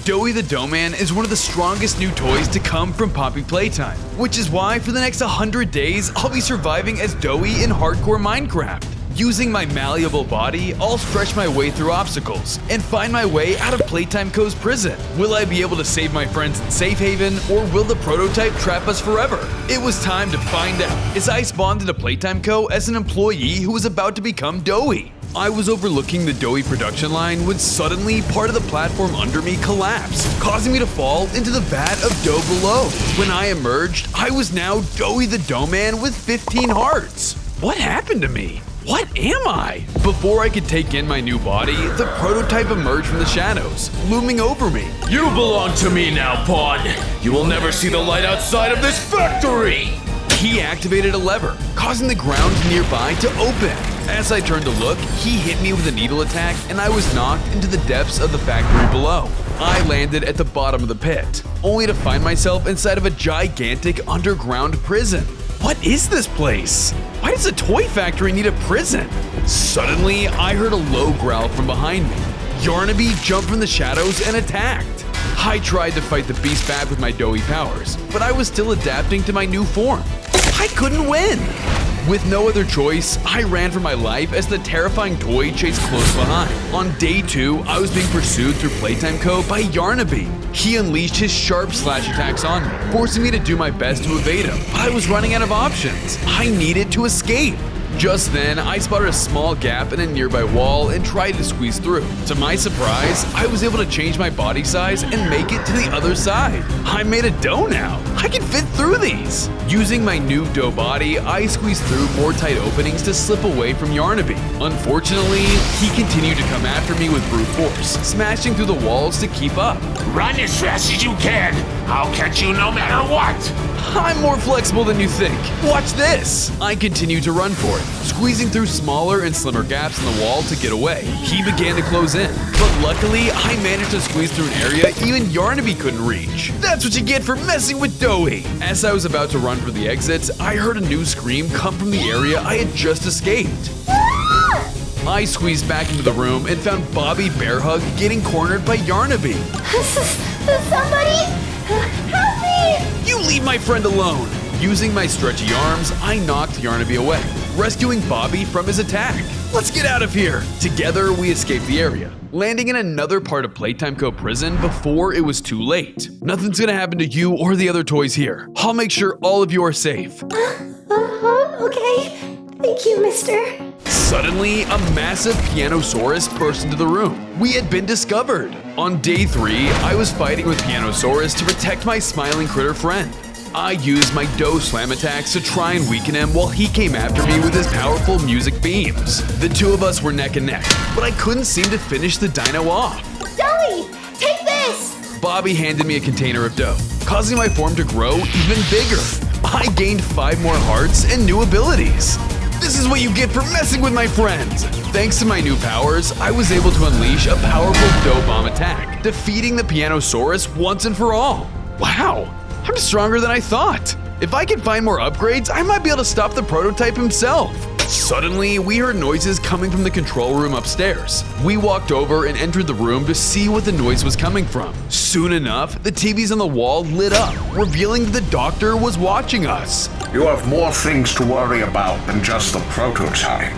Doey the Doughman is one of the strongest new toys to come from Poppy Playtime, which is why for the next 100 days, I'll be surviving as Doey in hardcore Minecraft. Using my malleable body, I'll stretch my way through obstacles and find my way out of Playtime Co's prison. Will I be able to save my friends in Safe Haven, or will the prototype trap us forever? It was time to find out, as I spawned into Playtime Co as an employee who was about to become Doey. I was overlooking the Doey production line when suddenly part of the platform under me collapsed, causing me to fall into the vat of dough below. When I emerged, I was now Doey the Doughman with 15 hearts. What happened to me? What am I? Before I could take in my new body, the prototype emerged from the shadows, looming over me. You belong to me now, pawn. You will never see the light outside of this factory. He activated a lever, causing the ground nearby to open. As I turned to look, he hit me with a needle attack and I was knocked into the depths of the factory below. I landed at the bottom of the pit, only to find myself inside of a gigantic underground prison. What is this place? Why does a toy factory need a prison? Suddenly, I heard a low growl from behind me. Yarnaby jumped from the shadows and attacked. I tried to fight the beast back with my Doey powers, but I was still adapting to my new form. I couldn't win! With no other choice, I ran for my life as the terrifying toy chased close behind. On day 2, I was being pursued through Playtime Co by Yarnaby. He unleashed his sharp slash attacks on me, forcing me to do my best to evade him, but I was running out of options. I needed to escape. Just then, I spotted a small gap in a nearby wall and tried to squeeze through. To my surprise, I was able to change my body size and make it to the other side. I made a dough now. I can fit through these. Using my new dough body, I squeezed through more tight openings to slip away from Yarnaby. Unfortunately, he continued to come after me with brute force, smashing through the walls to keep up. Run as fast as you can. I'll catch you no matter what. I'm more flexible than you think. Watch this! I continued to run for it, squeezing through smaller and slimmer gaps in the wall to get away. He began to close in, but luckily I managed to squeeze through an area even Yarnaby couldn't reach. That's what you get for messing with Doey! As I was about to run for the exit, I heard a new scream come from the area I had just escaped. I squeezed back into the room and found Bobby Bearhug getting cornered by Yarnaby. Somebody! Help me! You leave my friend alone! Using my stretchy arms, I knocked Yarnaby away, rescuing Bobby from his attack. Let's get out of here! Together, we escaped the area, landing in another part of Playtime Co prison before it was too late. Nothing's gonna happen to you or the other toys here. I'll make sure all of you are safe. Okay. Thank you, mister. Suddenly, a massive Pianosaurus burst into the room. We had been discovered. On day 3, I was fighting with Pianosaurus to protect my smiling critter friend. I used my dough slam attacks to try and weaken him while he came after me with his powerful music beams. The two of us were neck and neck, but I couldn't seem to finish the dino off. Doey, take this! Bobby handed me a container of dough, causing my form to grow even bigger. I gained 5 more hearts and new abilities. This is what you get for messing with my friends! Thanks to my new powers, I was able to unleash a powerful dough bomb attack, defeating the Pianosaurus once and for all. Wow, I'm stronger than I thought. If I can find more upgrades, I might be able to stop the prototype himself. Suddenly, we heard noises coming from the control room upstairs. We walked over and entered the room to see what the noise was coming from. Soon enough, the TVs on the wall lit up, revealing that the doctor was watching us. You have more things to worry about than just the prototype.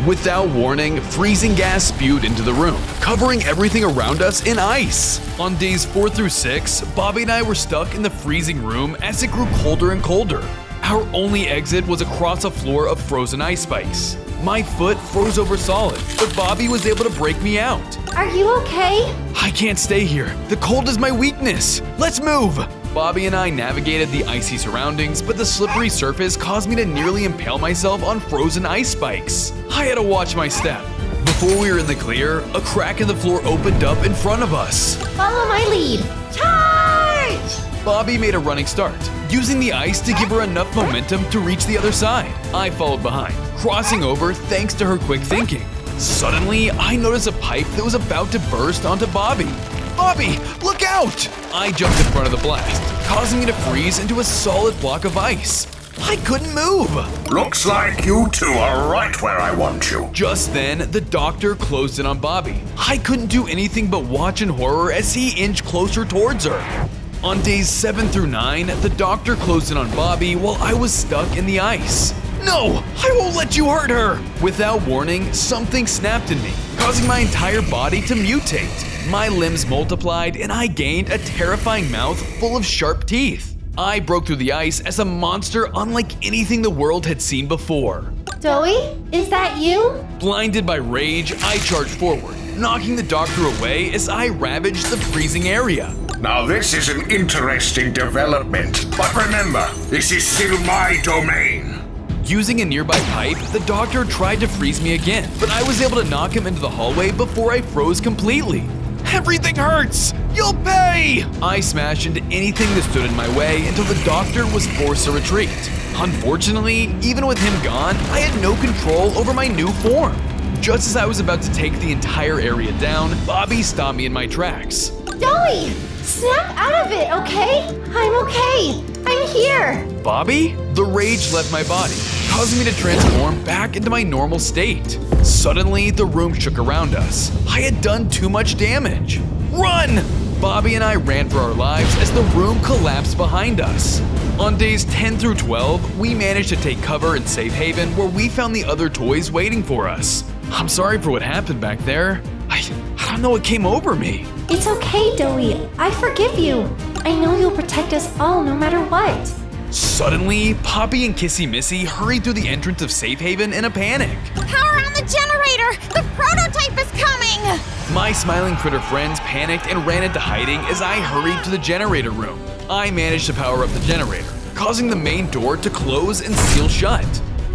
Without warning, freezing gas spewed into the room, covering everything around us in ice. On days 4 through 6, Bobby and I were stuck in the freezing room as it grew colder and colder. Our only exit was across a floor of frozen ice spikes. My foot froze over solid, but Bobby was able to break me out. Are you okay? I can't stay here. The cold is my weakness. Let's move! Bobby and I navigated the icy surroundings, but the slippery surface caused me to nearly impale myself on frozen ice spikes. I had to watch my step. Before we were in the clear, a crack in the floor opened up in front of us. Follow my lead. Charge! Bobby made a running start, using the ice to give her enough momentum to reach the other side. I followed behind, crossing over thanks to her quick thinking. Suddenly, I noticed a pipe that was about to burst onto Bobby. Bobby, look out! I jumped in front of the blast, causing me to freeze into a solid block of ice. I couldn't move. Looks like you two are right where I want you. Just then, the doctor closed in on Bobby. I couldn't do anything but watch in horror as he inched closer towards her. On days 7 through 9, the doctor closed in on Bobby while I was stuck in the ice. No, I won't let you hurt her! Without warning, something snapped in me, causing my entire body to mutate. My limbs multiplied and I gained a terrifying mouth full of sharp teeth. I broke through the ice as a monster unlike anything the world had seen before. Doey, is that you? Blinded by rage, I charged forward, knocking the doctor away as I ravaged the freezing area. Now this is an interesting development, but remember, this is still my domain. Using a nearby pipe, the doctor tried to freeze me again, but I was able to knock him into the hallway before I froze completely. Everything hurts! You'll pay! I smashed into anything that stood in my way until the doctor was forced to retreat. Unfortunately, even with him gone, I had no control over my new form. Just as I was about to take the entire area down, Bobby stopped me in my tracks. Doey, snap out of it, okay? I'm okay. I'm here. Bobby? The rage left my body, causing me to transform back into my normal state. Suddenly, the room shook around us. I had done too much damage. Run! Bobby and I ran for our lives as the room collapsed behind us. On days 10 through 12, we managed to take cover in Safe Haven where we found the other toys waiting for us. I'm sorry for what happened back there. I don't know what came over me. It's okay, Doey. I forgive you. I know you'll protect us all no matter what. Suddenly, Poppy and Kissy Missy hurried through the entrance of Safe Haven in a panic. Power on the generator! The prototype is coming! My smiling critter friends panicked and ran into hiding as I hurried to the generator room. I managed to power up the generator, causing the main door to close and seal shut.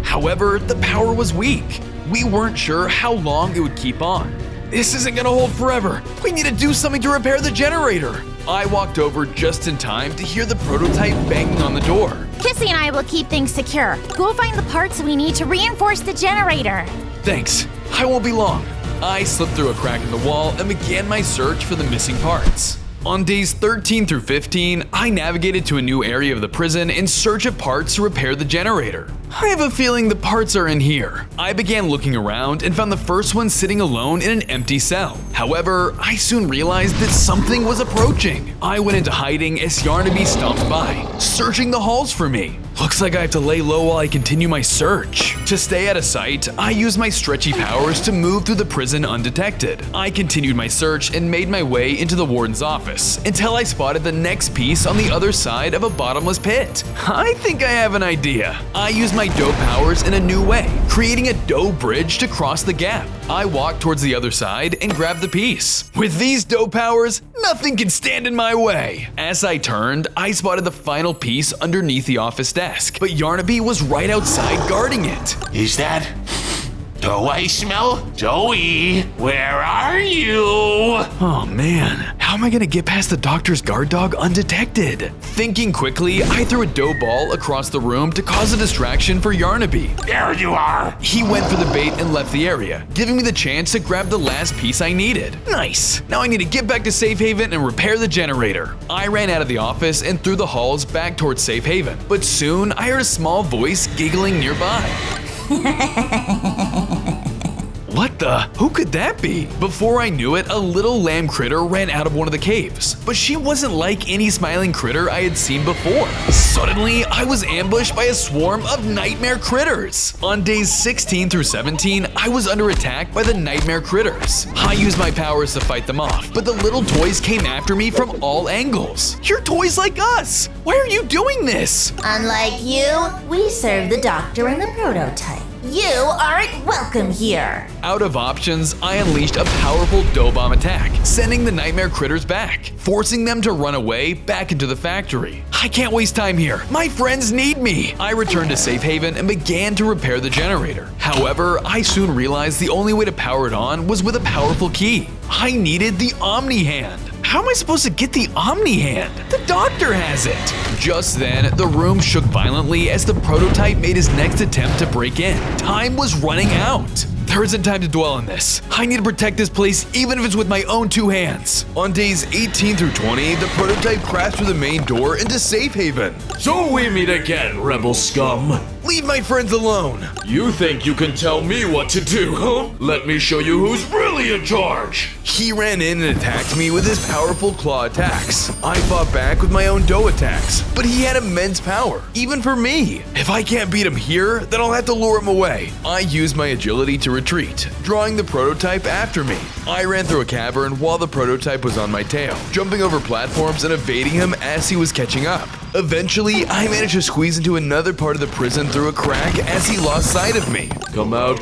However, the power was weak. We weren't sure how long it would keep on. This isn't gonna hold forever. We need to do something to repair the generator. I walked over just in time to hear the prototype banging on the door. Kissy and I will keep things secure. Go find the parts we need to reinforce the generator. Thanks. I won't be long. I slipped through a crack in the wall and began my search for the missing parts. On days 13 through 15, I navigated to a new area of the prison in search of parts to repair the generator. I have a feeling the parts are in here. I began looking around and found the first one sitting alone in an empty cell. However, I soon realized that something was approaching. I went into hiding as Yarnaby stomped by, searching the halls for me. Looks like I have to lay low while I continue my search. To stay out of sight, I used my stretchy powers to move through the prison undetected. I continued my search and made my way into the warden's office until I spotted the next piece on the other side of a bottomless pit. I think I have an idea. I used my dough powers in a new way, creating a dough bridge to cross the gap. I walked towards the other side and grabbed the piece. With these dough powers, nothing can stand in my way. As I turned, I spotted the final piece underneath the office desk, but Yarnaby was right outside guarding it. Is that dough I smell? Doey, where are you? Oh man, how am I gonna get past the doctor's guard dog undetected? Thinking quickly, I threw a dough ball across the room to cause a distraction for Yarnaby. There you are. He went for the bait and left the area, giving me the chance to grab the last piece I needed. Nice! Now I need to get back to Safe Haven and repair the generator. I ran out of the office and through the halls back towards Safe Haven, but soon I heard a small voice giggling nearby. What the? Who could that be? Before I knew it, a little lamb critter ran out of one of the caves. But she wasn't like any smiling critter I had seen before. Suddenly, I was ambushed by a swarm of nightmare critters. On days 16 through 17, I was under attack by the nightmare critters. I used my powers to fight them off, but the little toys came after me from all angles. You're toys like us! Why are you doing this? Unlike you, we serve the doctor and the prototype. You aren't welcome here. Out of options, I unleashed a powerful dough bomb attack, sending the nightmare critters back, forcing them to run away back into the factory. I can't waste time here. My friends need me. I returned to Safe Haven and began to repair the generator. However, I soon realized the only way to power it on was with a powerful key. I needed the Omni Hand. How am I supposed to get the Omni Hand? The doctor has it! Just then, the room shook violently as the prototype made his next attempt to break in. Time was running out. There isn't time to dwell on this. I need to protect this place even if it's with my own 2 hands. On days 18 through 20, the prototype crashed through the main door into Safe Haven. So we meet again, rebel scum. Leave my friends alone. You think you can tell me what to do, huh? Let me show you who's really in charge. He ran in and attacked me with his powerful claw attacks. I fought back with my own dough attacks, but he had immense power, even for me. If I can't beat him here, then I'll have to lure him away. I used my agility to retreat, drawing the prototype after me. I ran through a cavern while the prototype was on my tail, jumping over platforms and evading him as he was catching up. Eventually, I managed to squeeze into another part of the prison through a crack as he lost sight of me. Come out,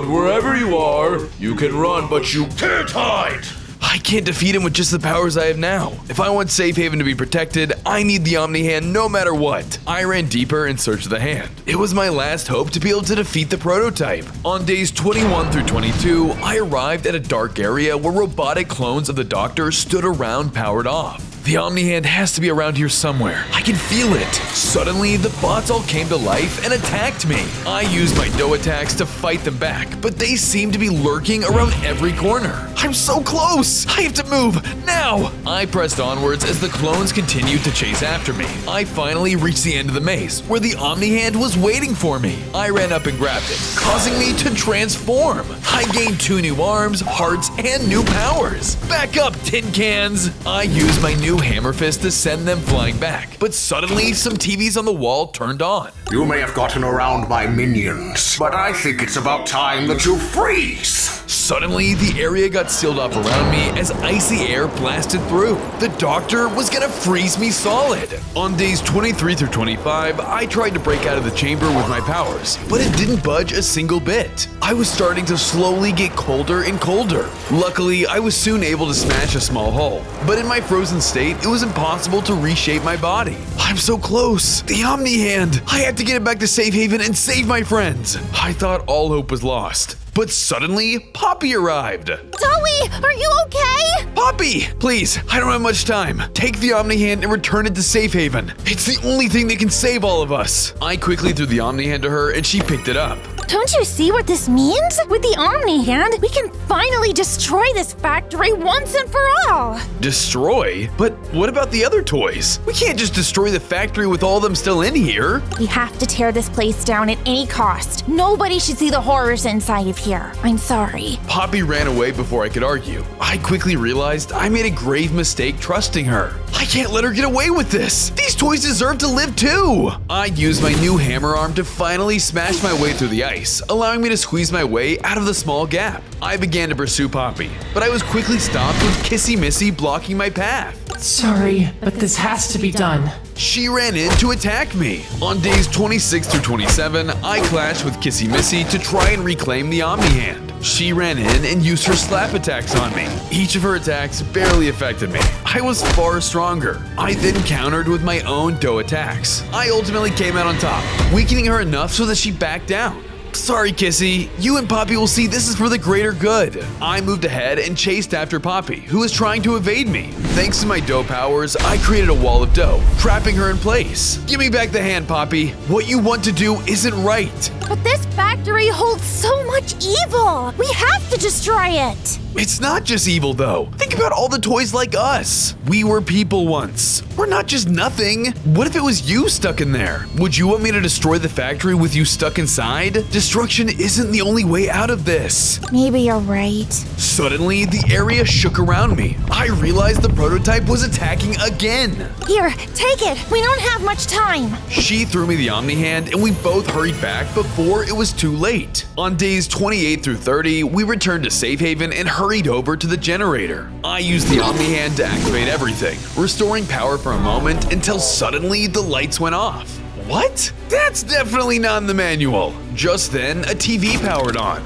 wherever you are. You can run, but you can't hide. I can't defeat him with just the powers I have now. If I want Safe Haven to be protected, I need the Omni Hand no matter what. I ran deeper in search of the hand. It was my last hope to be able to defeat the prototype. On days 21 through 22, I arrived at a dark area where robotic clones of the Doctor stood around powered off. The Omni Hand has to be around here somewhere. I can feel it. Suddenly, the bots all came to life and attacked me. I used my dough attacks to fight them back, but they seem to be lurking around every corner. I'm so close! I have to move, now! I pressed onwards as the clones continued to chase after me. I finally reached the end of the maze, where the Omni Hand was waiting for me. I ran up and grabbed it, causing me to transform. I gained 2 new arms, hearts, and new powers. Back up, tin cans! I used my new hammer fist to send them flying back, but suddenly some TVs on the wall turned on. You may have gotten around my minions, but I think it's about time that you freeze! Suddenly, the area got sealed off around me as icy air blasted through. The Doctor was gonna freeze me solid. On days 23 through 25, I tried to break out of the chamber with my powers, but it didn't budge a single bit. I was starting to slowly get colder and colder. Luckily, I was soon able to smash a small hole, but in my frozen state, it was impossible to reshape my body. I'm so close. The Omni Hand. I have to get it back to Safe Haven and save my friends. I thought all hope was lost. But suddenly, Poppy arrived. Doey, are you okay? Poppy, please, I don't have much time. Take the Omni Hand and return it to Safe Haven. It's the only thing that can save all of us. I quickly threw the Omni Hand to her and she picked it up. Don't you see what this means? With the Omni Hand, we can finally destroy this factory once and for all. Destroy? But what about the other toys? We can't just destroy the factory with all of them still in here. We have to tear this place down at any cost. Nobody should see the horrors inside of here. I'm sorry. Poppy ran away before I could argue. I quickly realized I made a grave mistake trusting her. I can't let her get away with this. These toys deserve to live too. I used my new hammer arm to finally smash my way through the ice, allowing me to squeeze my way out of the small gap. I began to pursue Poppy, but I was quickly stopped with Kissy Missy blocking my path. Sorry, but this has to be done. She ran in to attack me. On days 26 through 27, I clashed with Kissy Missy to try and reclaim the Omni Hand. She ran in and used her slap attacks on me. Each of her attacks barely affected me. I was far stronger. I then countered with my own dough attacks. I ultimately came out on top, weakening her enough so that she backed down. Sorry, Kissy. You and Poppy will see this is for the greater good. I moved ahead and chased after Poppy, who was trying to evade me. Thanks to my dough powers, I created a wall of dough, trapping her in place. Give me back the hand, Poppy. What you want to do isn't right. But this factory holds so much evil. We have to destroy it. It's not just evil, though. Think about all the toys like us. We were people once. We're not just nothing. What if it was you stuck in there? Would you want me to destroy the factory with you stuck inside? Destruction isn't the only way out of this. Maybe you're right. Suddenly, the area shook around me. I realized the prototype was attacking again. Here, take it. We don't have much time. She threw me the Omni Hand and we both hurried back before it was too late. On days 28 through 30, we returned to Safe Haven and hurried over to the generator. I used the Omni Hand to activate everything, restoring power for a moment until suddenly the lights went off. What? That's definitely not in the manual. Just then, a TV powered on.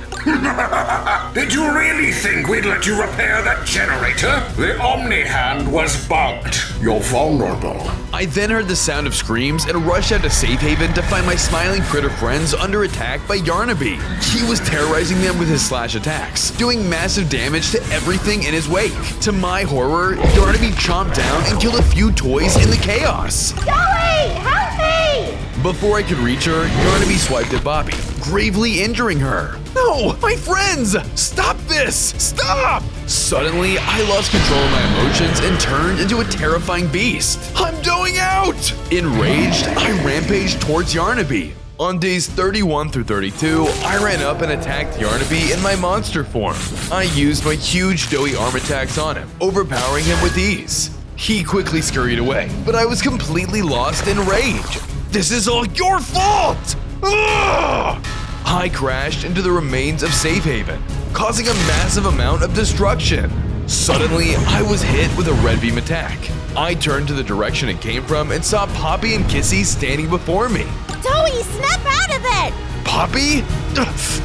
Did you really think we'd let you repair that generator? The Omni Hand was bugged. You're vulnerable. I then heard the sound of screams and rushed out to Safe Haven to find my smiling critter friends under attack by Yarnaby. He was terrorizing them with his slash attacks, doing massive damage to everything in his wake. To my horror, Yarnaby chomped down and killed a few toys in the chaos. Doey, help me! Before I could reach her, Yarnaby swiped at Poppy, gravely injuring her. No, my friends! Stop this! Stop! Suddenly, I lost control of my emotions and turned into a terrifying beast. I'm doing out! Enraged, I rampaged towards Yarnaby. On days 31 through 32, I ran up and attacked Yarnaby in my monster form. I used my huge Doey arm attacks on him, overpowering him with ease. He quickly scurried away, but I was completely lost in rage. This is all your fault! Ugh! I crashed into the remains of Safe Haven, causing a massive amount of destruction. Suddenly, I was hit with a red beam attack. I turned to the direction it came from and saw Poppy and Kissy standing before me. Doey, snap out of it! Poppy?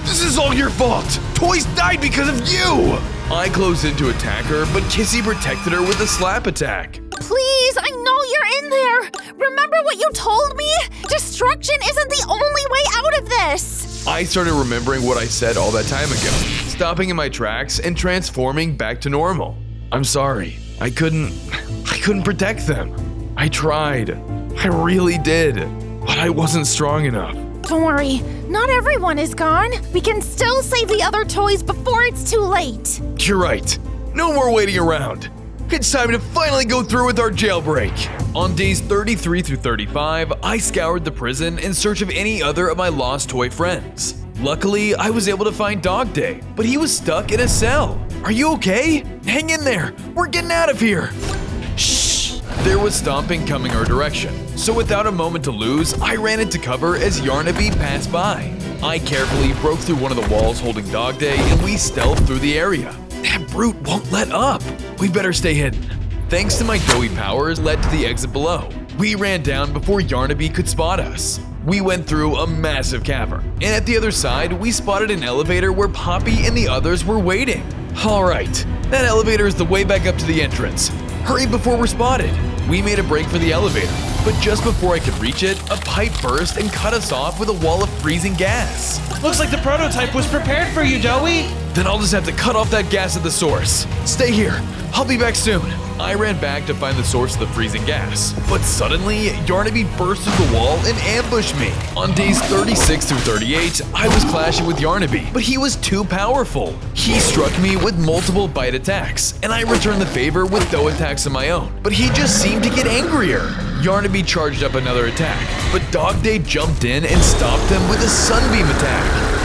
This is all your fault! Toys died because of you! I closed in to attack her, but Kissy protected her with a slap attack. Please, I know you're in there! Remember what you told me? Destruction isn't the only way out of this! I started remembering what I said all that time ago, stopping in my tracks and transforming back to normal. I'm sorry. I couldn't protect them. I tried. I really did. But I wasn't strong enough. Don't worry, not everyone is gone. We can still save the other toys before it's too late. You're right. No more waiting around. It's time to finally go through with our jailbreak. On days 33 through 35, I scoured the prison in search of any other of my lost toy friends. Luckily, I was able to find Dog Day, but he was stuck in a cell. Are you okay? Hang in there. We're getting out of here. Shh. There was stomping coming our direction, so without a moment to lose, I ran into cover as Yarnaby passed by. I carefully broke through one of the walls holding Dog Day, and we stealthed through the area. That brute won't let up. We better stay hidden. Thanks to my Doey powers led to the exit below. We ran down before Yarnaby could spot us. We went through a massive cavern, and at the other side, we spotted an elevator where Poppy and the others were waiting. All right, that elevator is the way back up to the entrance. Hurry before we're spotted. We made a break for the elevator, but just before I could reach it, a pipe burst and cut us off with a wall of freezing gas. Looks like the prototype was prepared for you, Doey. Then I'll just have to cut off that gas at the source. Stay here. I'll be back soon. I ran back to find the source of the freezing gas, but suddenly, Yarnaby burst through the wall and ambushed me. On days 36 through 38, I was clashing with Yarnaby, but he was too powerful. He struck me with multiple bite attacks, and I returned the favor with dough attacks of my own, but he just seemed to get angrier. Yarnaby charged up another attack, but Dog Day jumped in and stopped him with a sunbeam attack.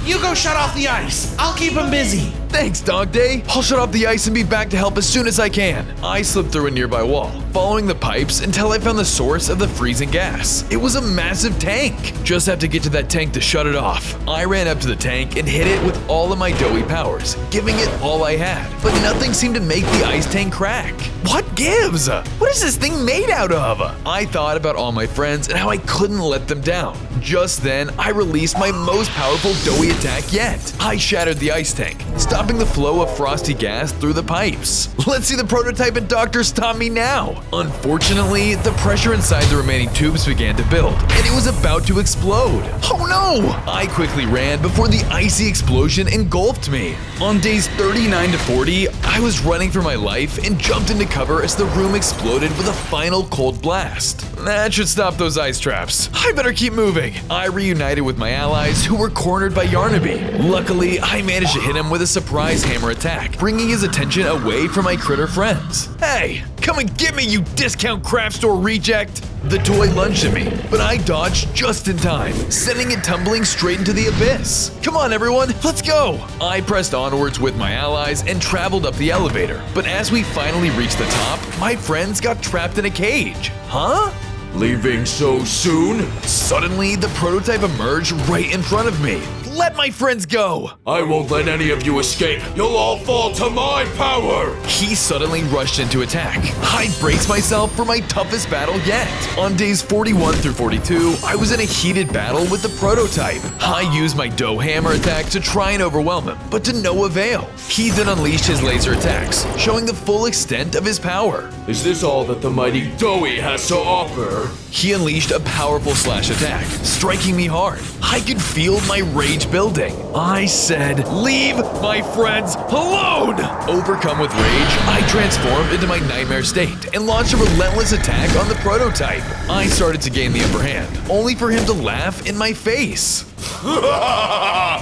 You go shut off the ice. I'll keep him busy. Thanks, Dog Day. I'll shut off the ice and be back to help as soon as I can. I slipped through a nearby wall, following the pipes until I found the source of the freezing gas. It was a massive tank. Just have to get to that tank to shut it off. I ran up to the tank and hit it with all of my Doey powers, giving it all I had. But nothing seemed to make the ice tank crack. What gives? What is this thing made out of? I thought about all my friends and how I couldn't let them down. Just then, I released my most powerful Doey attack yet. I shattered the ice tank, stopping the flow of frosty gas through the pipes. Let's see the prototype and doctor stop me now. Unfortunately, the pressure inside the remaining tubes began to build, and it was about to explode. Oh no! I quickly ran before the icy explosion engulfed me. On days 39 to 40, I was running for my life and jumped into cover as the room exploded with a final cold blast. That should stop those ice traps. I better keep moving. I reunited with my allies who were cornered by Yarnaby. Luckily, I managed to hit him with a surprise hammer attack, bringing his attention away from my critter friends. Hey, come and get me, you discount craft store reject! The toy lunged at me, but I dodged just in time, sending it tumbling straight into the abyss. Come on, everyone, let's go! I pressed onwards with my allies and traveled up the elevator, but as we finally reached the top, my friends got trapped in a cage. Huh? Leaving so soon? Suddenly, the prototype emerged right in front of me. Let my friends go! I won't let any of you escape. You'll all fall to my power! He suddenly rushed into attack. I braced myself for my toughest battle yet. On days 41 through 42, I was in a heated battle with the prototype. I used my dough hammer attack to try and overwhelm him, but to no avail. He then unleashed his laser attacks, showing the full extent of his power. Is this all that the mighty Doey has to offer? He unleashed a powerful slash attack, striking me hard. I could feel my rage building. I said, "Leave my friends alone!" Overcome with rage, I transformed into my nightmare state and launched a relentless attack on the prototype. I started to gain the upper hand, only for him to laugh in my face.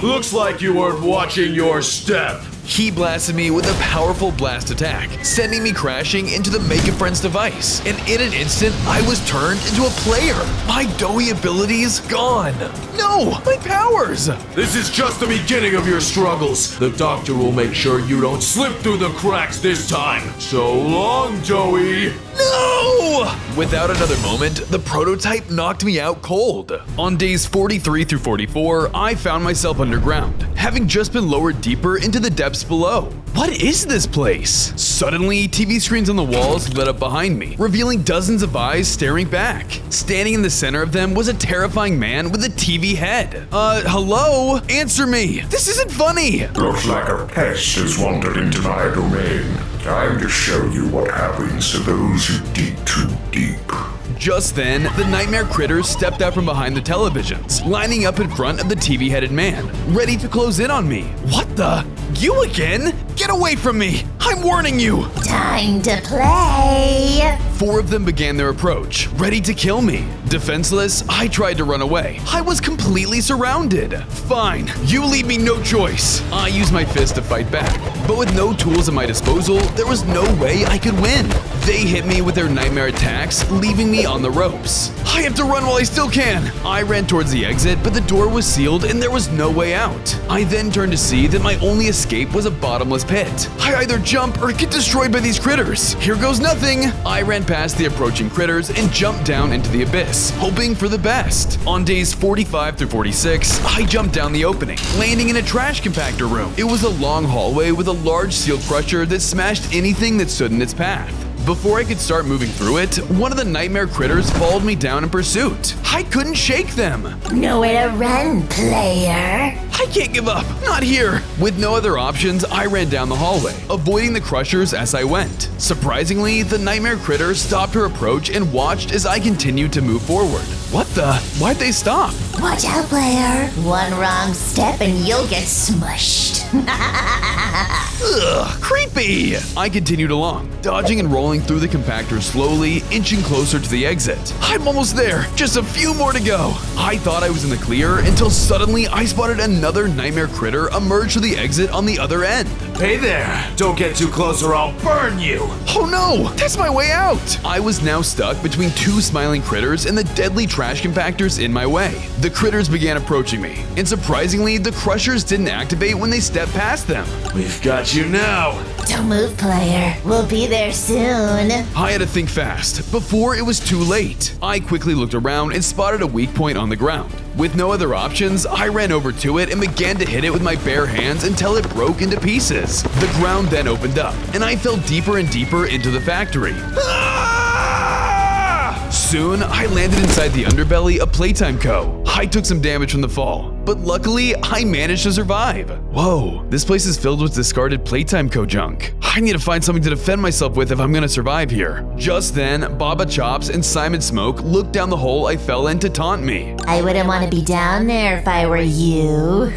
Looks like you weren't watching your step. He blasted me with a powerful blast attack, sending me crashing into the Make a Friends device, and in an instant, I was turned into a player. My Doey abilities gone. No, my powers! This is just the beginning of your struggles. The doctor will make sure you don't slip through the cracks this time. So long, Doey. No! Without another moment, the prototype knocked me out cold. On days 43 through 44, I found myself underground, having just been lowered deeper into the depths below. What is this place? Suddenly, TV screens on the walls lit up behind me, revealing dozens of eyes staring back. Standing in the center of them was a terrifying man with a TV head. Hello? Answer me! This isn't funny! Looks like a pest has wandered into my domain. Time to show you what happens to those who dig too deep. Just then, the nightmare critters stepped out from behind the televisions, lining up in front of the TV-headed man, ready to close in on me. What the? You again? Get away from me! I'm warning you! Time to play. 4 of them began their approach, ready to kill me. Defenseless, I tried to run away. I was completely surrounded. Fine, you leave me no choice. I used my fist to fight back, but with no tools at my disposal, there was no way I could win. They hit me with their nightmare attacks, leaving me on the ropes. I have to run while I still can. I ran towards the exit, but the door was sealed and there was no way out. I then turned to see that my only escape was a bottomless pit. I either jump or get destroyed by these critters. Here goes nothing. I ran past the approaching critters and jumped down into the abyss, hoping for the best. On days 45 through 46, I jumped down the opening, landing in a trash compactor room. It was a long hallway with a large steel crusher that smashed anything that stood in its path. Before I could start moving through it, one of the nightmare critters followed me down in pursuit. I couldn't shake them. Nowhere to run, player. I can't give up, not here. With no other options, I ran down the hallway, avoiding the crushers as I went. Surprisingly, the nightmare critter stopped her approach and watched as I continued to move forward. What the? Why'd they stop? Watch out, player. One wrong step and you'll get smushed. Ugh, creepy! I continued along, dodging and rolling through the compactor slowly, inching closer to the exit. I'm almost there, just a few more to go. I thought I was in the clear until suddenly I spotted another nightmare critter emerge to the exit on the other end. Hey there, don't get too close or I'll burn you. Oh no, that's my way out! I was now stuck between 2 smiling critters and the deadly trash compactors in my way. The critters began approaching me, and surprisingly, the crushers didn't activate when they stepped past them. We've got you now. Don't move, player. We'll be there soon. I had to think fast, before it was too late. I quickly looked around and spotted a weak point on the ground. With no other options, I ran over to it and began to hit it with my bare hands until it broke into pieces. The ground then opened up, and I fell deeper and deeper into the factory. Soon, I landed inside the underbelly of Playtime Co. I took some damage from the fall, but luckily, I managed to survive. Whoa, this place is filled with discarded Playtime Co. junk. I need to find something to defend myself with if I'm gonna survive here. Just then, Baba Chops and Simon Smoke looked down the hole I fell in to taunt me. I wouldn't want to be down there if I were you.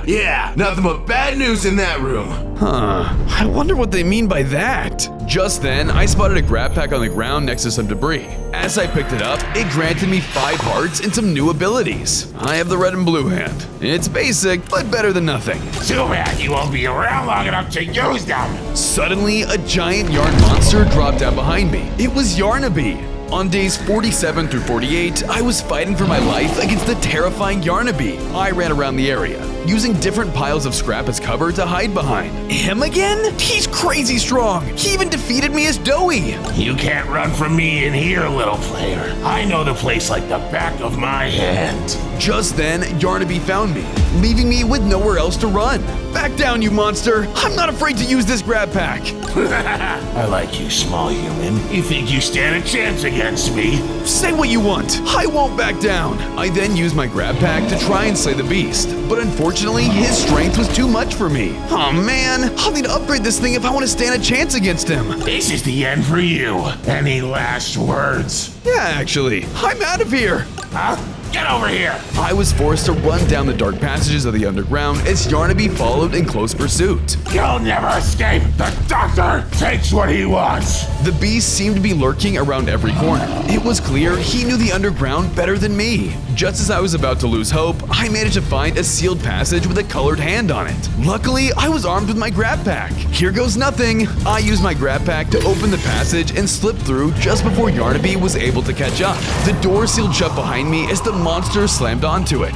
Yeah, nothing but bad news in that room. Huh, I wonder what they mean by that. Just then, I spotted a grab pack on the ground next to some debris. As I picked it up, it granted me 5 hearts and some new abilities. I have the red and blue hand. It's basic, but better than nothing. Too bad you won't be around long enough to use them. Suddenly, a giant yarn monster dropped down behind me. It was Yarnaby. On days 47 through 48, I was fighting for my life against the terrifying Yarnaby. I ran around the area, using different piles of scrap as cover to hide behind. Him again? He's crazy strong. He even defeated me as Doey. You can't run from me in here, little player. I know the place like the back of my hand. Just then, Yarnaby found me, leaving me with nowhere else to run. Back down, you monster. I'm not afraid to use this grab pack. I like you, small human. You think you stand a chance against me? Say what you want. I won't back down. I then used my grab pack to try and slay the beast, but unfortunately, his strength was too much for me. Oh man, I'll need to upgrade this thing if I want to stand a chance against him. This is the end for you. Any last words? Yeah, actually, I'm out of here. Huh? get over here! I was forced to run down the dark passages of the underground as Yarnaby followed in close pursuit. You'll never escape! The doctor takes what he wants! The beast seemed to be lurking around every corner. It was clear he knew the underground better than me. Just as I was about to lose hope, I managed to find a sealed passage with a colored hand on it. Luckily, I was armed with my grab pack. Here goes nothing. I used my grab pack to open the passage and slip through just before Yarnaby was able to catch up. The door sealed shut behind me as the monster slammed onto it.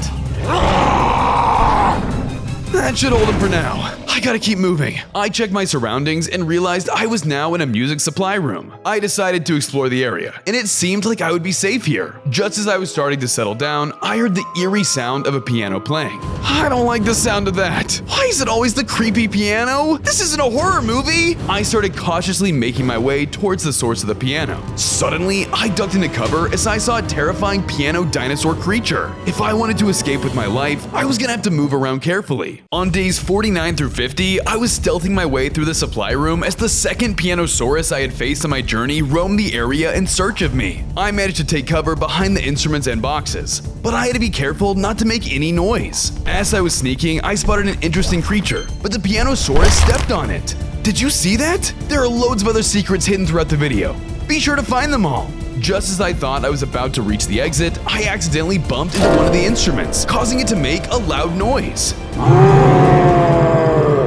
That should hold him for now. I gotta keep moving. I checked my surroundings and realized I was now in a music supply room. I decided to explore the area, and it seemed like I would be safe here. Just as I was starting to settle down, I heard the eerie sound of a piano playing. I don't like the sound of that. Why is it always the creepy piano? This isn't a horror movie! I started cautiously making my way towards the source of the piano. Suddenly, I ducked into cover as I saw a terrifying piano dinosaur creature. If I wanted to escape with my life, I was gonna have to move around carefully. On days 49 through 50, I was stealthing my way through the supply room as the second Pianosaurus I had faced on my journey roamed the area in search of me. I managed to take cover behind the instruments and boxes, but I had to be careful not to make any noise. As I was sneaking, I spotted an interesting creature, but the Pianosaurus stepped on it. Did you see that? There are loads of other secrets hidden throughout the video. Be sure to find them all. Just as I thought I was about to reach the exit, I accidentally bumped into one of the instruments, causing it to make a loud noise.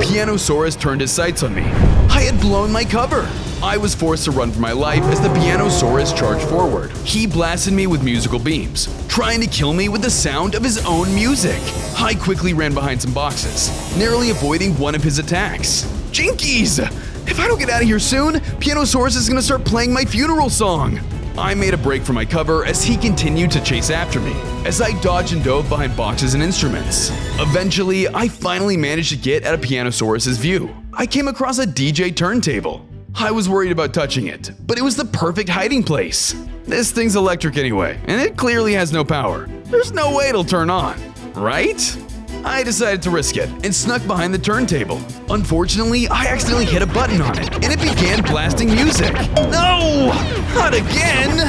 Pianosaurus turned his sights on me. I had blown my cover. I was forced to run for my life as the Pianosaurus charged forward. He blasted me with musical beams, trying to kill me with the sound of his own music. I quickly ran behind some boxes, narrowly avoiding one of his attacks. Jinkies! If I don't get out of here soon, Pianosaurus is gonna start playing my funeral song. I made a break for my cover as he continued to chase after me, as I dodged and dove behind boxes and instruments. Eventually, I finally managed to get out of Pianosaurus's view. I came across a DJ turntable. I was worried about touching it, but it was the perfect hiding place. This thing's electric anyway, and it clearly has no power. There's no way it'll turn on, right? I decided to risk it and snuck behind the turntable. Unfortunately, I accidentally hit a button on it, and it began blasting music. No! Not again!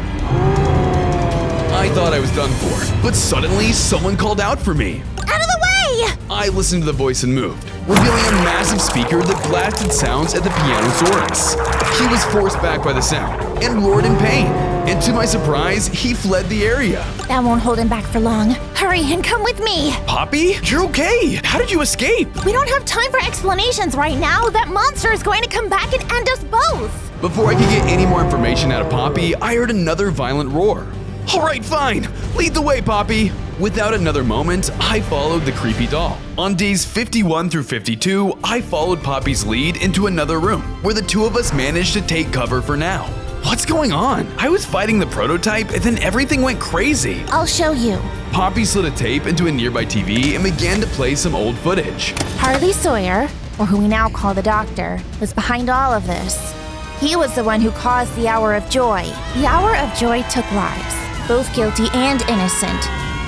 I thought I was done for, but suddenly someone called out for me. Out of the way! I listened to the voice and moved, revealing a massive speaker that blasted sounds at the Pianosaurus. He was forced back by the sound and roared in pain, and to my surprise, he fled the area. That won't hold him back for long. Hurry and come with me. Poppy, you're okay. How did you escape? We don't have time for explanations right now. That monster is going to come back and end us both. Before I could get any more information out of Poppy, I heard another violent roar. All right, fine. Lead the way, Poppy. Without another moment, I followed the creepy doll. On days 51 through 52, I followed Poppy's lead into another room, where the two of us managed to take cover for now. What's going on? I was fighting the prototype and then everything went crazy. I'll show you. Poppy slid a tape into a nearby TV and began to play some old footage. Harley Sawyer, or who we now call the Doctor, was behind all of this. He was the one who caused the Hour of Joy. The Hour of Joy took lives, both guilty and innocent.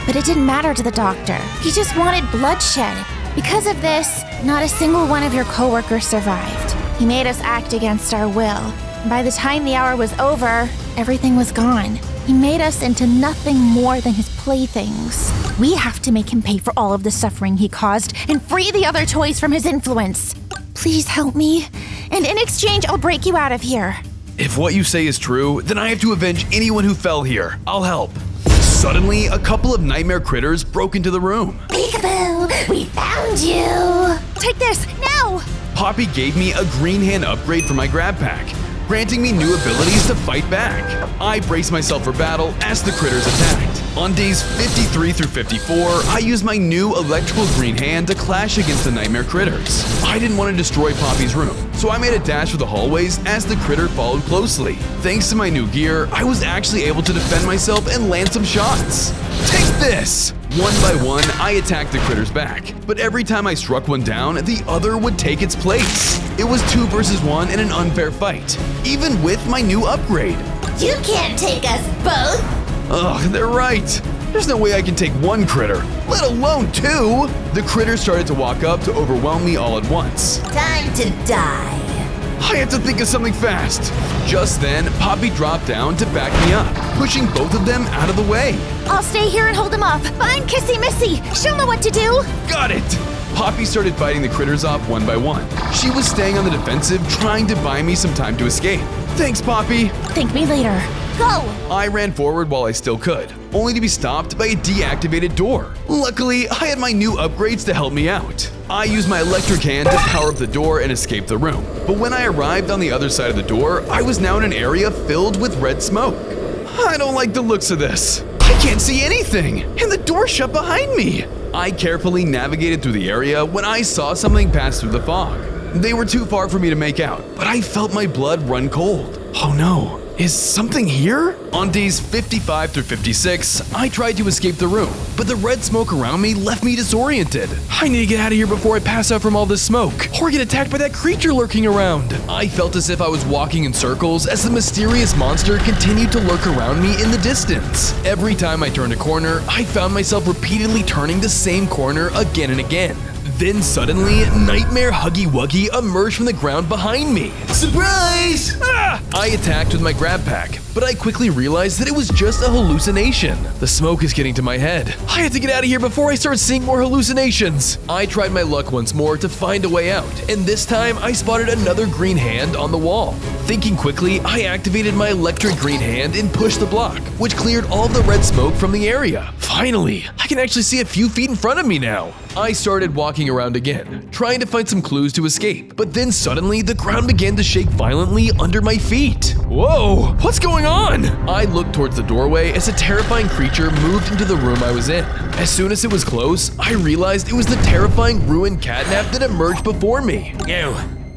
But it didn't matter to the Doctor. He just wanted bloodshed. Because of this, not a single one of your coworkers survived. He made us act against our will. By the time the hour was over, everything was gone. He made us into nothing more than his playthings. We have to make him pay for all of the suffering he caused and free the other toys from his influence. Please help me, and in exchange, I'll break you out of here. If what you say is true, then I have to avenge anyone who fell here. I'll help. Suddenly, a couple of nightmare critters broke into the room. Peekaboo, we found you. Take this, now! Poppy gave me a green hand upgrade for my grab pack, granting me new abilities to fight back. I braced myself for battle as the critters attacked. On days 53 through 54, I used my new electrical green hand to clash against the nightmare critters. I didn't want to destroy Poppy's room, so I made a dash for the hallways as the critter followed closely. Thanks to my new gear, I was actually able to defend myself and land some shots. Take this! One by one, I attacked the critters back, but every time I struck one down, the other would take its place. It was 2 versus 1 in an unfair fight, even with my new upgrade. You can't take us both. Ugh, they're right. There's no way I can take one critter, let alone 2. The critters started to walk up to overwhelm me all at once. Time to die. I have to think of something fast. Just then, Poppy dropped down to back me up, pushing both of them out of the way. I'll stay here and hold him off. Find Kissy Missy. She'll know what to do. Got it! Poppy started fighting the critters off one by one. She was staying on the defensive, trying to buy me some time to escape. Thanks, Poppy! Thank me later. Go! I ran forward while I still could, only to be stopped by a deactivated door. Luckily, I had my new upgrades to help me out. I used my electric hand to power up the door and escape the room. But when I arrived on the other side of the door, I was now in an area filled with red smoke. I don't like the looks of this. I can't see anything, and the door shut behind me. I carefully navigated through the area when I saw something pass through the fog. They were too far for me to make out, but I felt my blood run cold. Oh no. Is something here? On days 55 through 56, I tried to escape the room, but the red smoke around me left me disoriented. I need to get out of here before I pass out from all this smoke, or get attacked by that creature lurking around. I felt as if I was walking in circles as the mysterious monster continued to lurk around me in the distance. Every time I turned a corner, I found myself repeatedly turning the same corner again and again. Then suddenly, Nightmare Huggy Wuggy emerged from the ground behind me. Surprise! Ah! I attacked with my grab pack, but I quickly realized that it was just a hallucination. The smoke is getting to my head. I have to get out of here before I start seeing more hallucinations. I tried my luck once more to find a way out, and this time I spotted another green hand on the wall. Thinking quickly, I activated my electric green hand and pushed the block, which cleared all of the red smoke from the area. Finally, I can actually see a few feet in front of me now. I started walking around again, trying to find some clues to escape, but then suddenly the ground began to shake violently under my feet. Whoa, what's going on? I looked towards the doorway as a terrifying creature moved into the room I was in. As soon as it was close, I realized it was the terrifying ruined catnap that emerged before me.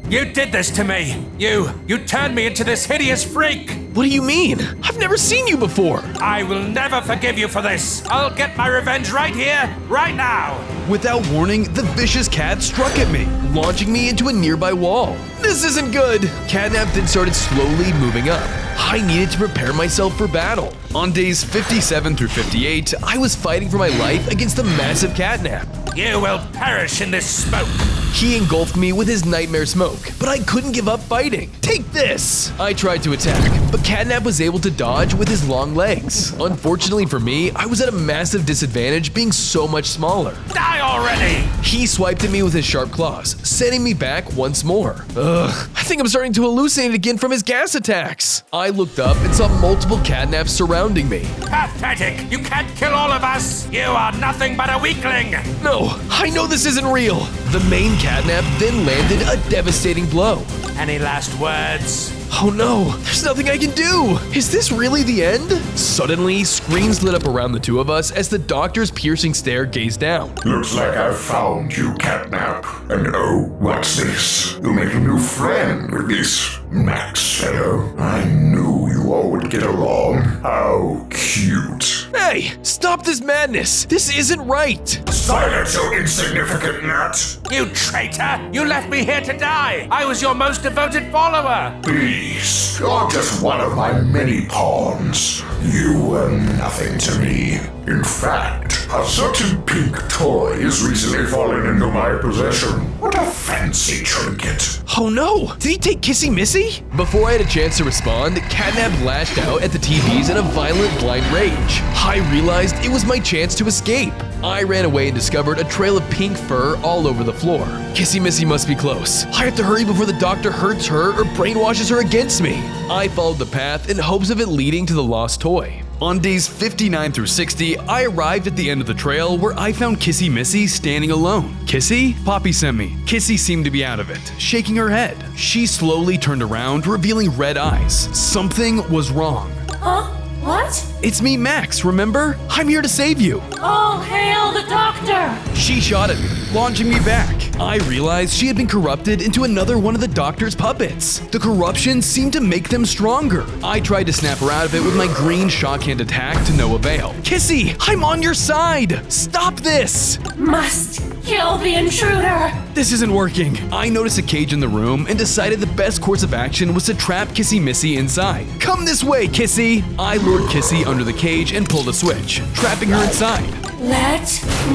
You did this to me! You turned me into this hideous freak! What do you mean? I've never seen you before! I will never forgive you for this! I'll get my revenge right here, right now! Without warning, the vicious cat struck at me, launching me into a nearby wall. This isn't good! Catnap then started slowly moving up. I needed to prepare myself for battle. On days 57 through 58, I was fighting for my life against the massive catnap. You will perish in this smoke! He engulfed me with his nightmare smoke, but I couldn't give up fighting. Take this! I tried to attack, but Catnap was able to dodge with his long legs. Unfortunately for me, I was at a massive disadvantage being so much smaller. Die already! He swiped at me with his sharp claws, sending me back once more. Ugh, I think I'm starting to hallucinate again from his gas attacks. I looked up and saw multiple catnaps surrounding me. Pathetic! You can't kill all of us! You are nothing but a weakling! No, I know this isn't real. The main catnap then landed a devastating blow. Any last words? Oh no, there's nothing I can do! Is this really the end? Suddenly, screams lit up around the two of us as the doctor's piercing stare gazed down. Looks like I've found you, Catnap. And oh, what's this? You make a new friend with this Max fellow. I knew you all would get along. How cute. Hey, stop this madness! This isn't right! Silence, you insignificant nut! You traitor! You left me here to die! I was your most devoted follower! Please, you're just one of my many pawns. You were nothing to me. In fact, a certain pink toy is recently fallen into my possession. What a fancy trinket. Oh no! Did he take Kissy Missy? Before I had a chance to respond, Catnap lashed out at the TVs in a violent blind rage. I realized it was my chance to escape. I ran away and discovered a trail of pink fur all over the floor. Kissy Missy must be close. I have to hurry before the doctor hurts her or brainwashes her against me. I followed the path in hopes of it leading to the lost toy. On days 59 through 60, I arrived at the end of the trail where I found Kissy Missy standing alone. Kissy? Poppy sent me. Kissy seemed to be out of it, shaking her head. She slowly turned around, revealing red eyes. Something was wrong. Huh? What? It's me, Max, remember? I'm here to save you. All hail the doctor! She shot at me, launching me back. I realized she had been corrupted into another one of the doctor's puppets. The corruption seemed to make them stronger. I tried to snap her out of it with my green shock hand attack to no avail. Kissy, I'm on your side! Stop this! Must kill the intruder! This isn't working. I noticed a cage in the room and decided the best course of action was to trap Kissy Missy inside. Come this way, Kissy! I lured Kissy under the cage and pulled a switch, trapping her inside. Let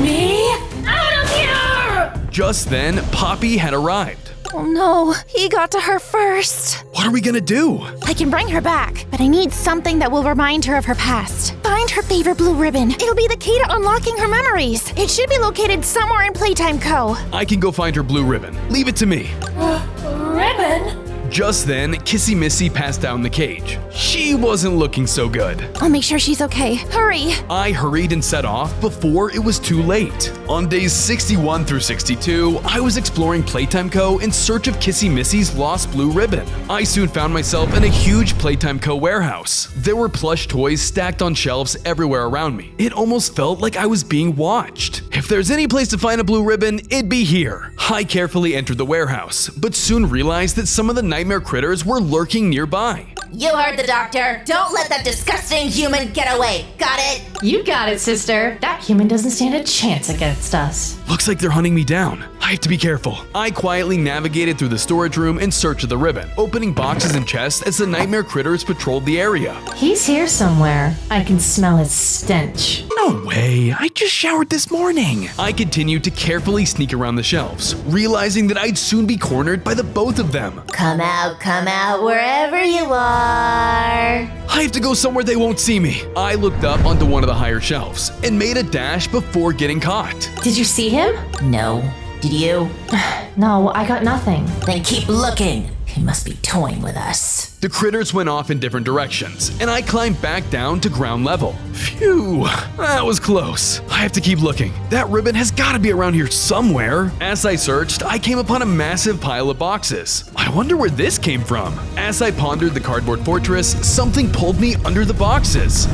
me out of here! Just then, Poppy had arrived. Oh no, he got to her first. What are we gonna do? I can bring her back, but I need something that will remind her of her past. Find her favorite blue ribbon. It'll be the key to unlocking her memories. It should be located somewhere in Playtime Co. I can go find her blue ribbon. Leave it to me. Ribbon? Just then, Kissy Missy passed down the cage. She wasn't looking so good. I'll make sure she's okay. Hurry! I hurried and set off before it was too late. On days 61 through 62, I was exploring Playtime Co. in search of Kissy Missy's lost blue ribbon. I soon found myself in a huge Playtime Co. warehouse. There were plush toys stacked on shelves everywhere around me. It almost felt like I was being watched. If there's any place to find a blue ribbon, it'd be here. I carefully entered the warehouse, but soon realized that some of the nightmare critters were lurking nearby. You heard the doctor. Don't let that disgusting human get away. Got it? You got it, sister. That human doesn't stand a chance against us. Looks like they're hunting me down. I have to be careful. I quietly navigated through the storage room in search of the ribbon, opening boxes and chests as the nightmare critters patrolled the area. He's here somewhere. I can smell his stench. No way, I just showered this morning. I continued to carefully sneak around the shelves, realizing that I'd soon be cornered by the both of them. Come out, wherever you are. I have to go somewhere they won't see me. I looked up onto one of the higher shelves and made a dash before getting caught. Did you see him? No. Did you? No, I got nothing. Then keep looking. He must be toying with us. The critters went off in different directions, and I climbed back down to ground level. Phew, that was close. I have to keep looking. That ribbon has got to be around here somewhere. As I searched, I came upon a massive pile of boxes. I wonder where this came from. As I pondered the cardboard fortress, something pulled me under the boxes.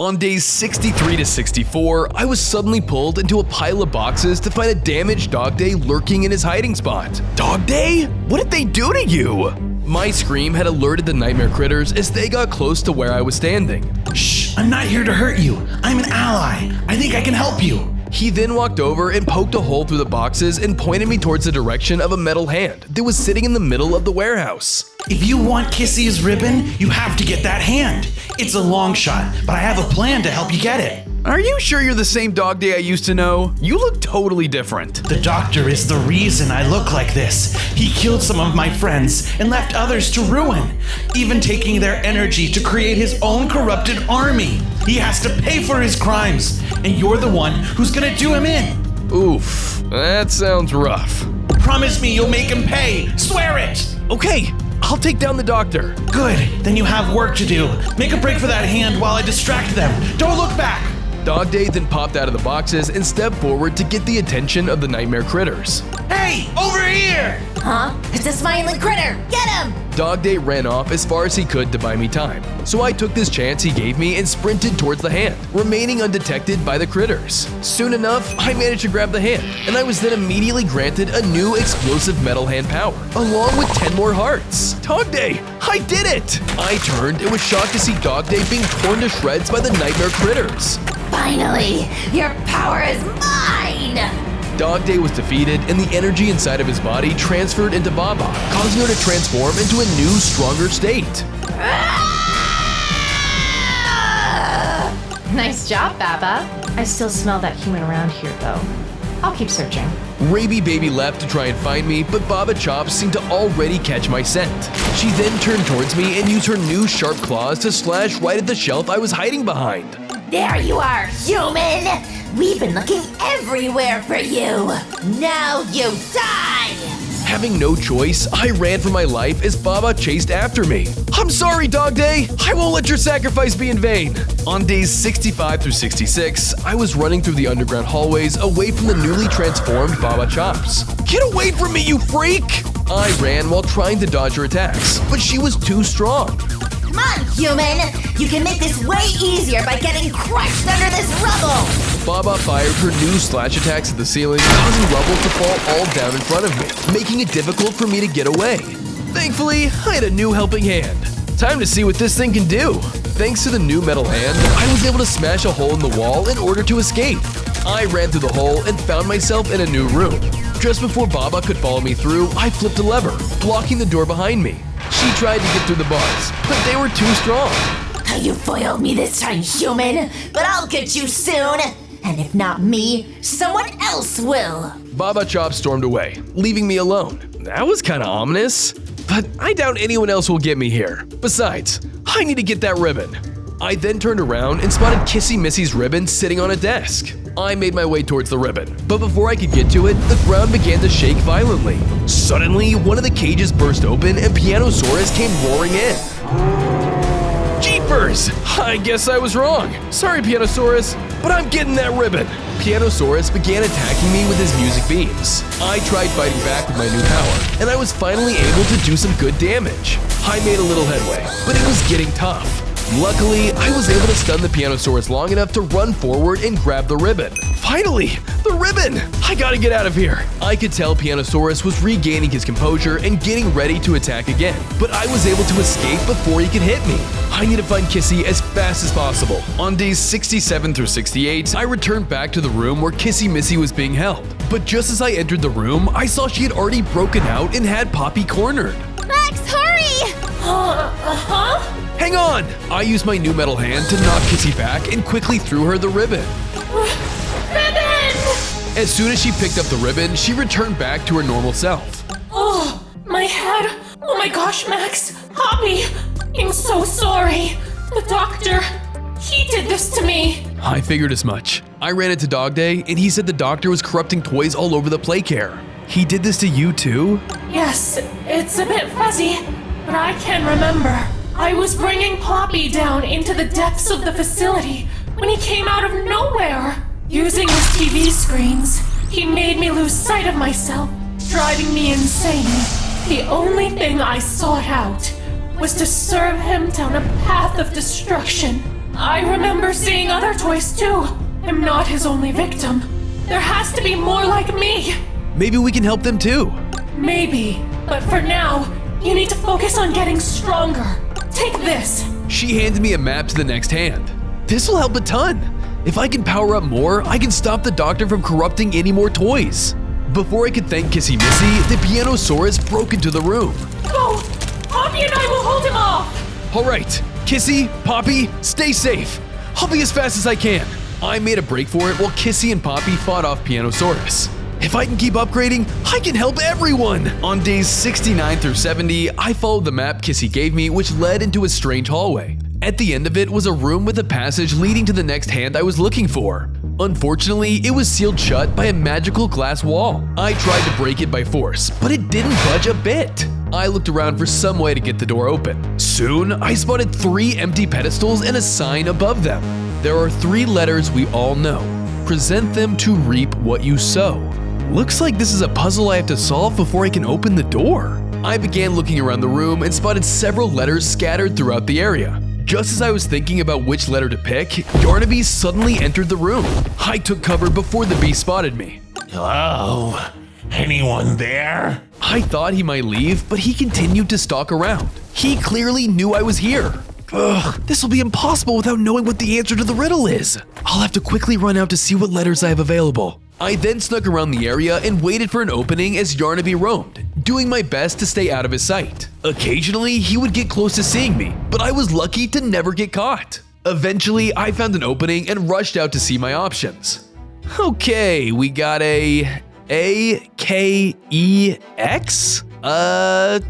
On days 63 to 64, I was suddenly pulled into a pile of boxes to find a damaged Dog Day lurking in his hiding spot. Dog Day? What did they do to you? My scream had alerted the nightmare critters as they got close to where I was standing. Shh, I'm not here to hurt you. I'm an ally. I think I can help you. He then walked over and poked a hole through the boxes and pointed me towards the direction of a metal hand that was sitting in the middle of the warehouse. If you want Kissy's ribbon, you have to get that hand. It's a long shot, but I have a plan to help you get it. Are you sure you're the same Dog Day I used to know? You look totally different. The doctor is the reason I look like this. He killed some of my friends and left others to ruin, even taking their energy to create his own corrupted army. He has to pay for his crimes, and you're the one who's gonna do him in. Oof, that sounds rough. Promise me you'll make him pay. Swear it. Okay, I'll take down the doctor. Good, then you have work to do. Make a break for that hand while I distract them. Don't look back. Dog Day then popped out of the boxes and stepped forward to get the attention of the nightmare critters. Hey, over here! Huh? It's a smiling critter! Get him! Dog Day ran off as far as he could to buy me time, so I took this chance he gave me and sprinted towards the hand, remaining undetected by the critters. Soon enough, I managed to grab the hand, and I was then immediately granted a new explosive metal hand power, along with 10 more hearts. Dog Day, I did it! I turned and was shocked to see Dog Day being torn to shreds by the nightmare critters. Finally, your power is mine! Dog Day was defeated, and the energy inside of his body transferred into Baba, causing her to transform into a new, stronger state. Nice job, Baba. I still smell that human around here, though. I'll keep searching. Raby Baby left to try and find me, but Baba Chops seemed to already catch my scent. She then turned towards me and used her new sharp claws to slash right at the shelf I was hiding behind. There you are, human! We've been looking everywhere for you! Now you die! Having no choice, I ran for my life as Baba chased after me. I'm sorry, Dog Day! I won't let your sacrifice be in vain! On days 65 through 66, I was running through the underground hallways away from the newly transformed Baba Chops. Get away from me, you freak! I ran while trying to dodge her attacks, but she was too strong. Come on, human! You can make this way easier by getting crushed under this rubble! Baba fired her new slash attacks at the ceiling, causing rubble to fall all down in front of me, making it difficult for me to get away. Thankfully, I had a new helping hand. Time to see what this thing can do. Thanks to the new metal hand, I was able to smash a hole in the wall in order to escape. I ran through the hole and found myself in a new room. Just before Baba could follow me through, I flipped a lever, blocking the door behind me. She tried to get through the bars, but they were too strong. You foiled me this time, human, but I'll get you soon. And if not me, someone else will. Baba Chop stormed away, leaving me alone. That was kinda ominous. But I doubt anyone else will get me here. Besides, I need to get that ribbon. I then turned around and spotted Kissy Missy's ribbon sitting on a desk. I made my way towards the ribbon, but before I could get to it, the ground began to shake violently. Suddenly, one of the cages burst open and Pianosaurus came roaring in. Jeepers! I guess I was wrong. Sorry, Pianosaurus, but I'm getting that ribbon. Pianosaurus began attacking me with his music beams. I tried fighting back with my new power, and I was finally able to do some good damage. I made a little headway, but it was getting tough. Luckily, I was able to stun the Pianosaurus long enough to run forward and grab the ribbon. Finally, the ribbon! I gotta get out of here. I could tell Pianosaurus was regaining his composure and getting ready to attack again, but I was able to escape before he could hit me. I need to find Kissy as fast as possible. On days 67 through 68, I returned back to the room where Kissy Missy was being held. But just as I entered the room, I saw she had already broken out and had Poppy cornered. Rex, hurry! Hang on! I used my new metal hand to knock Kissy back and quickly threw her the ribbon. Ribbon! As soon as she picked up the ribbon, she returned back to her normal self. Oh, my head. Oh my gosh, Max. Poppy, I'm so sorry. The doctor, he did this to me. I figured as much. I ran into Dog Day, and he said the doctor was corrupting toys all over the play care. He did this to you too? Yes, it's a bit fuzzy, but I can remember. I was bringing Poppy down into the depths of the facility when he came out of nowhere. Using his TV screens, he made me lose sight of myself, driving me insane. The only thing I sought out was to serve him down a path of destruction. I remember seeing other toys too. I'm not his only victim. There has to be more like me. Maybe we can help them too. Maybe, but for now, you need to focus on getting stronger. Take this. She handed me a map to the next hand. This will help a ton. If I can power up more, I can stop the doctor from corrupting any more toys. Before I could thank Kissy Missy, the Pianosaurus broke into the room. Go! Poppy and I will hold him off! All right, Kissy, Poppy, stay safe. I'll be as fast as I can. I made a break for it while Kissy and Poppy fought off Pianosaurus. If I can keep upgrading, I can help everyone! On days 69 through 70, I followed the map Kissy gave me, which led into a strange hallway. At the end of it was a room with a passage leading to the next hand I was looking for. Unfortunately, it was sealed shut by a magical glass wall. I tried to break it by force, but it didn't budge a bit. I looked around for some way to get the door open. Soon, I spotted 3 empty pedestals and a sign above them. There are 3 letters we all know. Present them to reap what you sow. Looks like this is a puzzle I have to solve before I can open the door. I began looking around the room and spotted several letters scattered throughout the area. Just as I was thinking about which letter to pick, Yarnaby suddenly entered the room. I took cover before the beast spotted me. Hello? Anyone there? I thought he might leave, but he continued to stalk around. He clearly knew I was here. Ugh, this will be impossible without knowing what the answer to the riddle is. I'll have to quickly run out to see what letters I have available. I then snuck around the area and waited for an opening as Yarnaby roamed, doing my best to stay out of his sight. Occasionally, he would get close to seeing me, but I was lucky to never get caught. Eventually, I found an opening and rushed out to see my options. Okay, we got a K, E, X?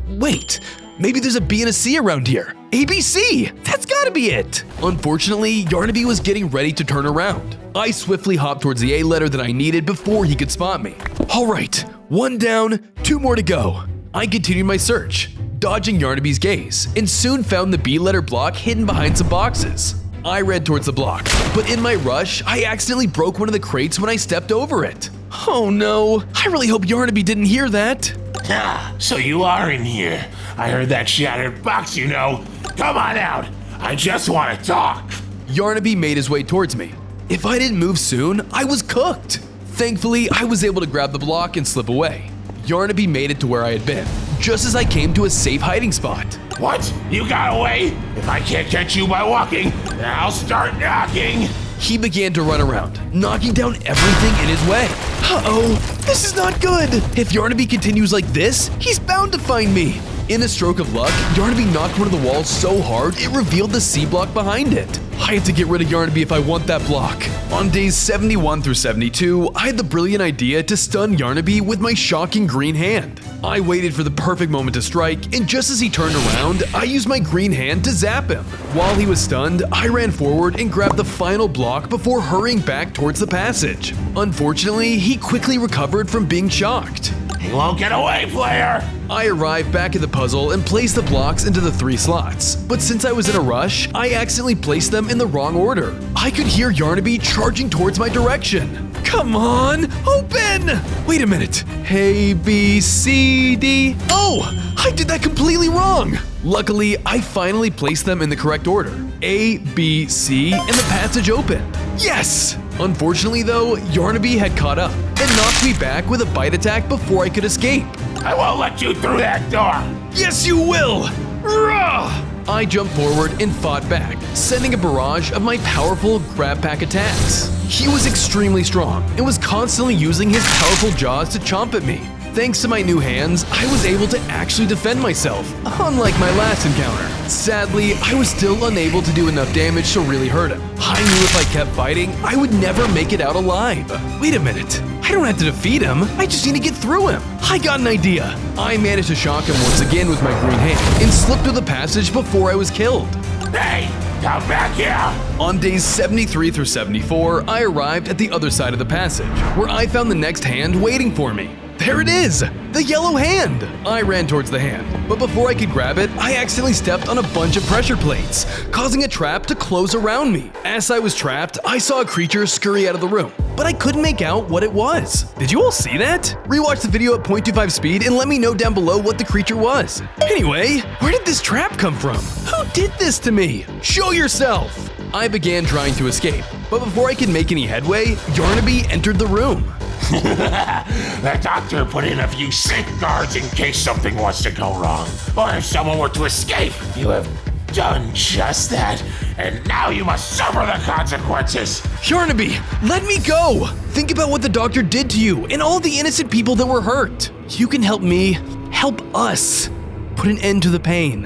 Wait, maybe there's a B and a C around here. ABC! That's gotta be it! Unfortunately, Yarnaby was getting ready to turn around. I swiftly hopped towards the A letter that I needed before he could spot me. Alright, 1 down, 2 more to go. I continued my search, dodging Yarnaby's gaze, and soon found the B letter block hidden behind some boxes. I ran towards the block, but in my rush, I accidentally broke one of the crates when I stepped over it. Oh no, I really hope Yarnaby didn't hear that. Ah, so you are in here. I heard that shattered box, you know. Come on out. I just want to talk. Yarnaby made his way towards me. If I didn't move soon, I was cooked. Thankfully, I was able to grab the block and slip away. Yarnaby made it to where I had been, just as I came to a safe hiding spot. What? You got away? If I can't catch you by walking, then I'll start knocking. He began to run around, knocking down everything in his way. Uh-oh, this is not good. If Yarnaby continues like this, he's bound to find me. In a stroke of luck, Yarnaby knocked one of the walls so hard it revealed the C block behind it. I have to get rid of Yarnaby if I want that block. On days 71 through 72, I had the brilliant idea to stun Yarnaby with my shocking green hand. I waited for the perfect moment to strike, and just as he turned around, I used my green hand to zap him. While he was stunned, I ran forward and grabbed the final block before hurrying back towards the passage. Unfortunately, he quickly recovered from being shocked. You won't get away, player! I arrived back at the puzzle and placed the blocks into the 3 slots, but since I was in a rush, I accidentally placed them in the wrong order. I could hear Yarnaby charging towards my direction. Come on, open! Wait a minute. A, B, C, D. Oh, I did that completely wrong. Luckily, I finally placed them in the correct order. A, B, C, and the passage opened. Yes! Unfortunately though, Yarnaby had caught up and knocked me back with a bite attack before I could escape. I won't let you through that door! Yes, you will! Rah! I jumped forward and fought back, sending a barrage of my powerful grab pack attacks. He was extremely strong and was constantly using his powerful jaws to chomp at me. Thanks to my new hands, I was able to actually defend myself, unlike my last encounter. Sadly, I was still unable to do enough damage to really hurt him. I knew if I kept fighting, I would never make it out alive. Wait a minute, I don't have to defeat him, I just need to get through him. I got an idea. I managed to shock him once again with my green hand and slipped through the passage before I was killed. Hey, come back here! On days 73 through 74, I arrived at the other side of the passage, where I found the next hand waiting for me. There it is! The yellow hand! I ran towards the hand, but before I could grab it, I accidentally stepped on a bunch of pressure plates, causing a trap to close around me. As I was trapped, I saw a creature scurry out of the room, but I couldn't make out what it was. Did you all see that? Rewatch the video at 0.25 speed and let me know down below what the creature was. Anyway, where did this trap come from? Who did this to me? Show yourself! I began trying to escape, but before I could make any headway, Yarnaby entered the room. The doctor put in a few safeguards in case something was to go wrong, or if someone were to escape. You have done just that, and now you must suffer the consequences. Yarnaby, let me go! Think about what the doctor did to you and all the innocent people that were hurt. You can help me, help us, put an end to the pain.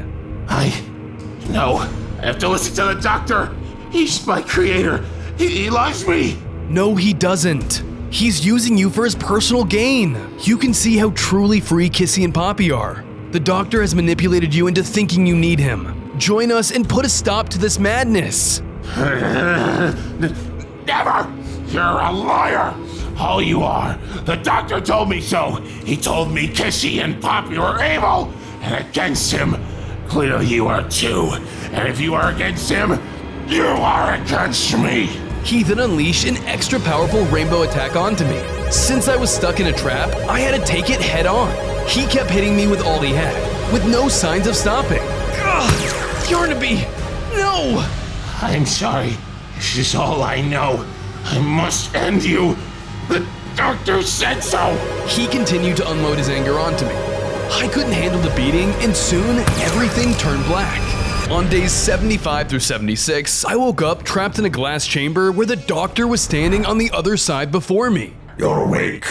No, I have to listen to the doctor. He's my creator. He loves me. No, he doesn't. He's using you for his personal gain. You can see how truly free Kissy and Poppy are. The doctor has manipulated you into thinking you need him. Join us and put a stop to this madness. Never! You're a liar! All you are. The doctor told me so. He told me Kissy and Poppy were evil, and against him. Clearly you are too. And if you are against him, you are against me. He then unleashed an extra powerful rainbow attack onto me. Since I was stuck in a trap, I had to take it head on. He kept hitting me with all he had, with no signs of stopping. Ugh! Yarnaby, no! I'm sorry. This is all I know. I must end you. The doctor said so. He continued to unload his anger onto me. I couldn't handle the beating, and soon everything turned black. On days 75 through 76, I woke up trapped in a glass chamber where the doctor was standing on the other side before me. You're awake.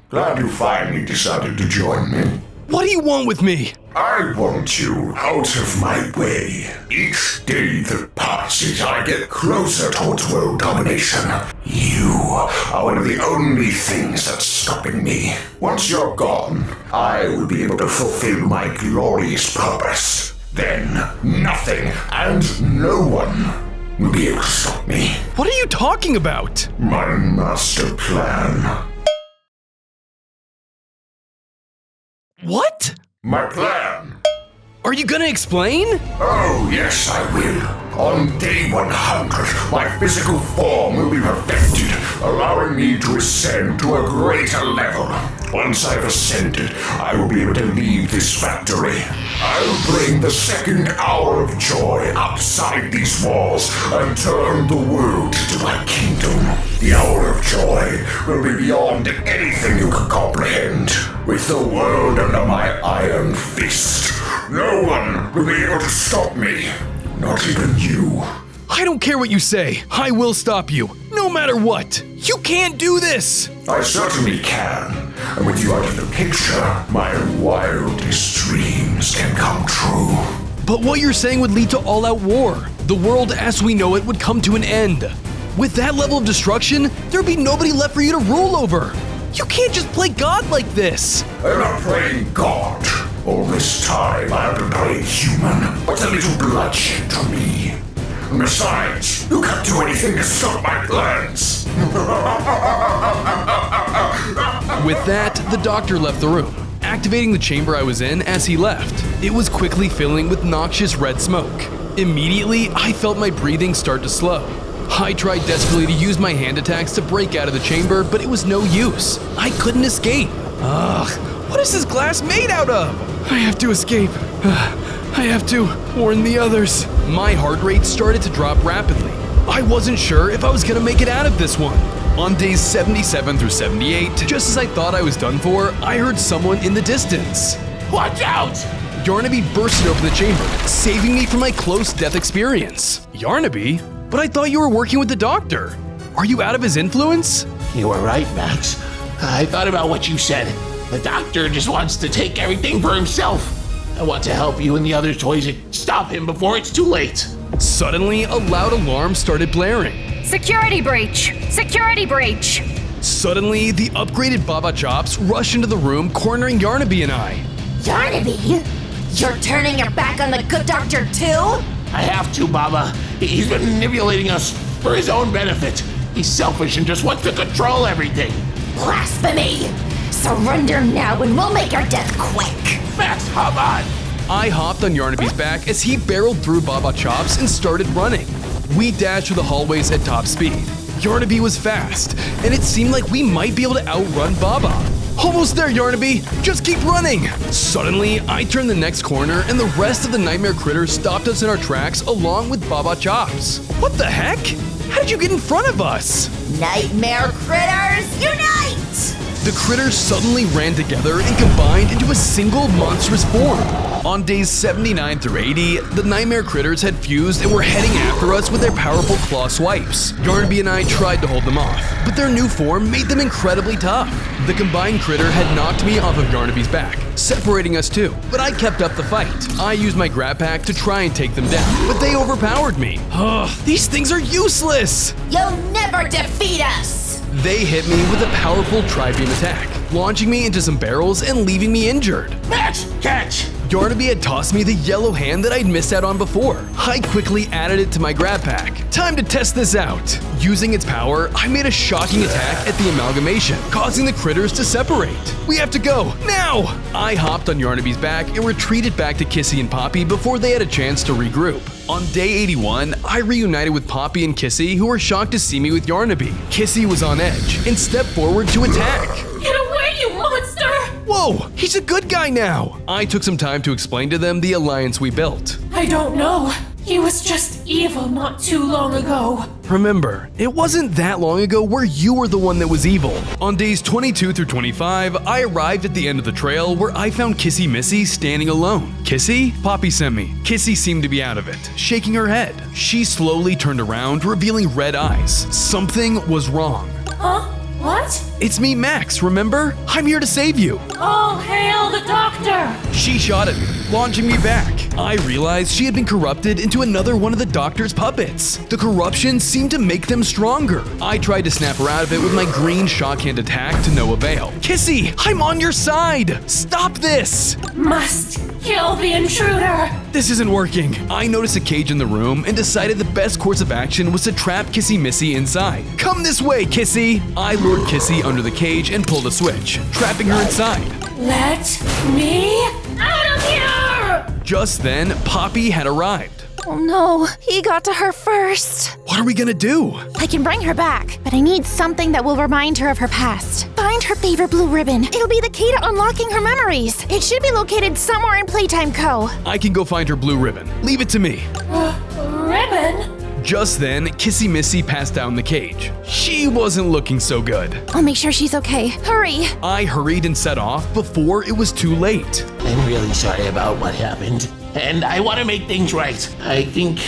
Glad you finally decided to join me. What do you want with me? I want you out of my way. Each day that passes, I get closer towards world domination. You are one of the only things that's stopping me. Once you're gone, I will be able to fulfill my glorious purpose. Then nothing and no one will be able to stop me. What are you talking about? My master plan. What? My plan. Are you gonna explain? Oh, yes, I will. On day 100, my physical form will be perfected, allowing me to ascend to a greater level. Once I've ascended, I will be able to leave this factory. I'll bring the second hour of joy outside these walls and turn the world into my kingdom. The hour of joy will be beyond anything you can comprehend. With the world under my iron fist, no one will be able to stop me. Not even you. I don't care what you say. I will stop you, no matter what. You can't do this. I certainly can. And with you out of the picture, my wildest dreams can come true. But what you're saying would lead to all-out war. The world as we know it would come to an end. With that level of destruction, there'd be nobody left for you to rule over. You can't just play God like this. I'm not playing God. All this time I've been playing human. What's a little bloodshed to me? And besides, you can't do anything to stop my plans. With that, the doctor left the room, activating the chamber I was in as he left. It was quickly filling with noxious red smoke. Immediately, I felt my breathing start to slow. I tried desperately to use my hand attacks to break out of the chamber, but it was no use. I couldn't escape. Ugh, what is this glass made out of? I have to escape. I have to warn the others. My heart rate started to drop rapidly. I wasn't sure if I was gonna make it out of this one. On days 77 through 78, just as I thought I was done for, I heard someone in the distance. Watch out! Yarnaby bursted open the chamber, saving me from my close death experience. Yarnaby? But I thought you were working with the doctor. Are you out of his influence? You were right, Max. I thought about what you said. The doctor just wants to take everything for himself. I want to help you and the other toys and stop him before it's too late. Suddenly, a loud alarm started blaring. Security breach! Security breach! Suddenly, the upgraded Baba Chops rushed into the room, cornering Yarnaby and I. Yarnaby? You're turning your back on the good doctor too? I have to, Baba. He's been manipulating us for his own benefit. He's selfish and just wants to control everything. Blasphemy! Surrender now and we'll make our death quick. Max, hop on! I hopped on Yarnaby's back as he barreled through Baba Chops and started running. We dashed through the hallways at top speed. Yarnaby was fast, and it seemed like we might be able to outrun Baba. Almost there, Yarnaby! Just keep running! Suddenly, I turned the next corner and the rest of the nightmare critters stopped us in our tracks along with Baba Chops. What the heck? How did you get in front of us? Nightmare critters, unite! The critters suddenly ran together and combined into a single monstrous form. On days 79 through 80, the nightmare critters had fused and were heading after us with their powerful claw swipes. Yarnaby and I tried to hold them off, but their new form made them incredibly tough. The combined critter had knocked me off of Yarnaby's back, separating us too, but I kept up the fight. I used my grab pack to try and take them down, but they overpowered me. Ugh, these things are useless! You'll never defeat us! They hit me with a powerful tri-beam attack, launching me into some barrels and leaving me injured. Max, catch! Yarnaby had tossed me the yellow hand that I'd missed out on before. I quickly added it to my grab pack. Time to test this out. Using its power, I made a shocking attack at the amalgamation, causing the critters to separate. We have to go, now! I hopped on Yarnaby's back and retreated back to Kissy and Poppy before they had a chance to regroup. On day 81, I reunited with Poppy and Kissy, who were shocked to see me with Yarnaby. Kissy was on edge and stepped forward to attack. Get away, you monster! Whoa, he's a good guy now! I took some time to explain to them the alliance we built. I don't know. He was just evil not too long ago. Remember, it wasn't that long ago where you were the one that was evil. On days 22 through 25, I arrived at the end of the trail where I found Kissy Missy standing alone. Kissy? Poppy sent me. Kissy seemed to be out of it, shaking her head. She slowly turned around, revealing red eyes. Something was wrong. Huh? What? It's me, Max, remember? I'm here to save you. All hail the doctor! She shot at me, launching me back. I realized she had been corrupted into another one of the doctor's puppets. The corruption seemed to make them stronger. I tried to snap her out of it with my green shockhand attack to no avail. Kissy, I'm on your side! Stop this! Must kill the intruder! This isn't working. I noticed a cage in the room and decided the best course of action was to trap Kissy Missy inside. Come this way, Kissy! I lured Kissy under the cage and pulled a switch, trapping her inside. Let me out of here! Just then, Poppy had arrived. Oh no, he got to her first. What are we gonna do? I can bring her back, but I need something that will remind her of her past. Find her favorite blue ribbon. It'll be the key to unlocking her memories. It should be located somewhere in Playtime Co. I can go find her blue ribbon. Leave it to me. Ribbon? Just then, Kissy Missy passed out in the cage. She wasn't looking so good. I'll make sure she's okay. Hurry! I hurried and set off before it was too late. I'm really sorry about what happened, and I want to make things right. I think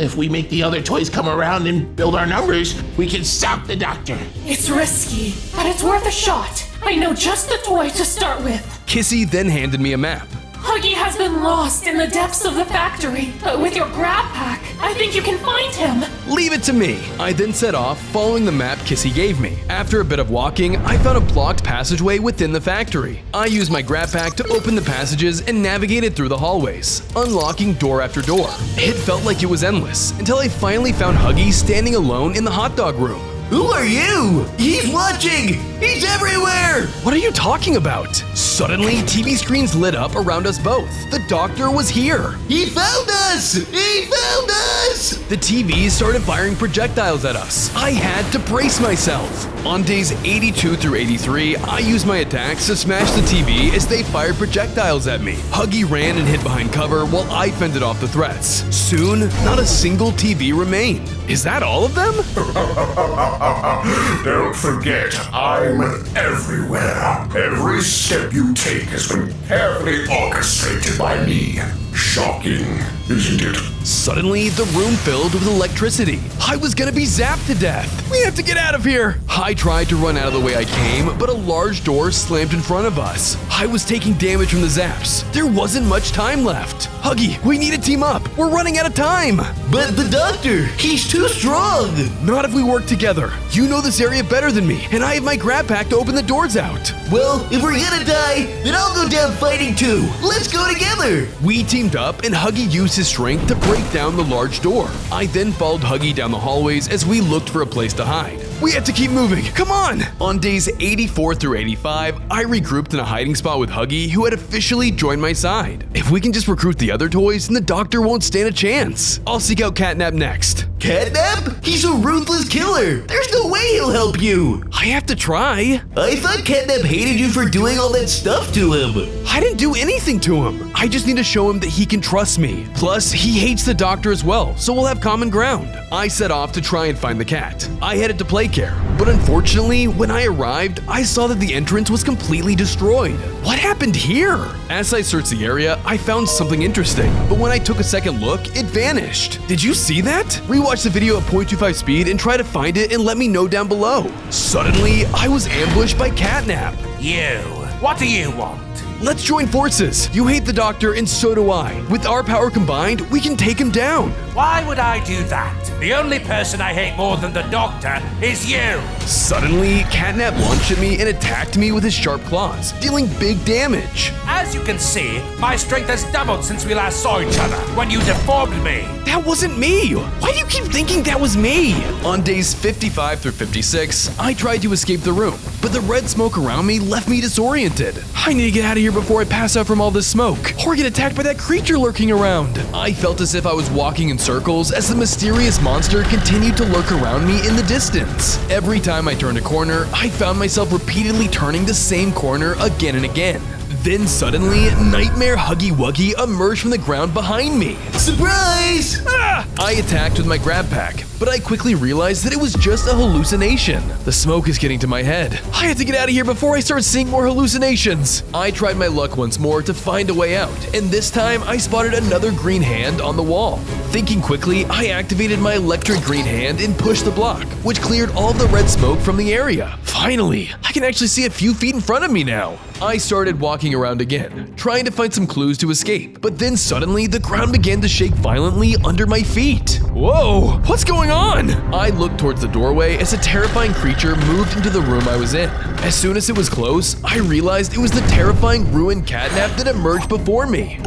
if we make the other toys come around and build our numbers, we can stop the doctor. It's risky, but it's worth a shot. I know just the toy to start with. Kissy then handed me a map. Huggy has been lost in the depths of the factory, but with your grab pack, I think you can find him. Leave it to me. I then set off, following the map Kissy gave me. After a bit of walking, I found a blocked passageway within the factory. I used my grab pack to open the passages and navigated through the hallways, unlocking door after door. It felt like it was endless, until I finally found Huggy standing alone in the hot dog room. Who are you? He's watching! He's everywhere! What are you talking about? Suddenly, TV screens lit up around us both. The doctor was here. He found us! He found us! The TV started firing projectiles at us. I had to brace myself. On days 82 through 83, I used my attacks to smash the TV as they fired projectiles at me. Huggy ran and hid behind cover while I fended off the threats. Soon, not a single TV remained. Is that all of them? Don't forget, I'm everywhere. Every step you take has been carefully orchestrated by me. Shocking, isn't it? Suddenly, the room filled with electricity. I was gonna be zapped to death. We have to get out of here. I tried to run out of the way I came, but a large door slammed in front of us. I was taking damage from the zaps. There wasn't much time left. Huggy, we need to team up. We're running out of time. But the doctor, he's too strong. Not if we work together. You know this area better than me, and I have my grab pack to open the doors out. Well, if we're gonna die, then I'll go down fighting too. Let's go together. We teamed up, and Huggy used his strength to break down the large door. I then followed Huggy down the hallways as we looked for a place to hide. We have to keep moving. Come on! On days 84 through 85, I regrouped in a hiding spot with Huggy, who had officially joined my side. If we can just recruit the other toys, then the doctor won't stand a chance. I'll seek out Catnap next. Catnap? He's a ruthless killer. There's no way he'll help you. I have to try. I thought Catnap hated you for doing all that stuff to him. I didn't do anything to him. I just need to show him that he can trust me. Plus, he hates the doctor as well, so we'll have common ground. I set off to try and find the cat. I headed to play care, but unfortunately, when I arrived, I saw that the entrance was completely destroyed. What happened here? As I searched the area, I found something interesting, but when I took a second look, it vanished. Did you see that? Rewatch the video at 0.25 speed and try to find it and let me know down below. Suddenly, I was ambushed by Catnap. You, what do you want? Let's join forces. You hate the doctor and so do I. With our power combined, we can take him down. Why would I do that? The only person I hate more than the doctor is you. Suddenly, Catnap launched at me and attacked me with his sharp claws, dealing big damage. As you can see, my strength has doubled since we last saw each other, when you deformed me. That wasn't me. Why do you keep thinking that was me? On days 55 through 56, I tried to escape the room, but the red smoke around me left me disoriented. I need to get out of here before I pass out from all this smoke, or get attacked by that creature lurking around. I felt as if I was walking in circles as the mysterious monster continued to lurk around me in the distance. Every time I turned a corner, I found myself repeatedly turning the same corner again and again. Then suddenly, Nightmare Huggy Wuggy emerged from the ground behind me. Surprise! Ah! I attacked with my grab pack, but I quickly realized that it was just a hallucination. The smoke is getting to my head. I have to get out of here before I start seeing more hallucinations. I tried my luck once more to find a way out, and this time I spotted another green hand on the wall. Thinking quickly, I activated my electric green hand and pushed the block, which cleared all of the red smoke from the area. Finally, I can actually see a few feet in front of me now. I started walking around again, trying to find some clues to escape, but then suddenly the ground began to shake violently under my feet. Whoa, what's going on? I looked towards the doorway as a terrifying creature moved into the room I was in. As soon as it was close, I realized it was the terrifying ruined Catnap that emerged before me.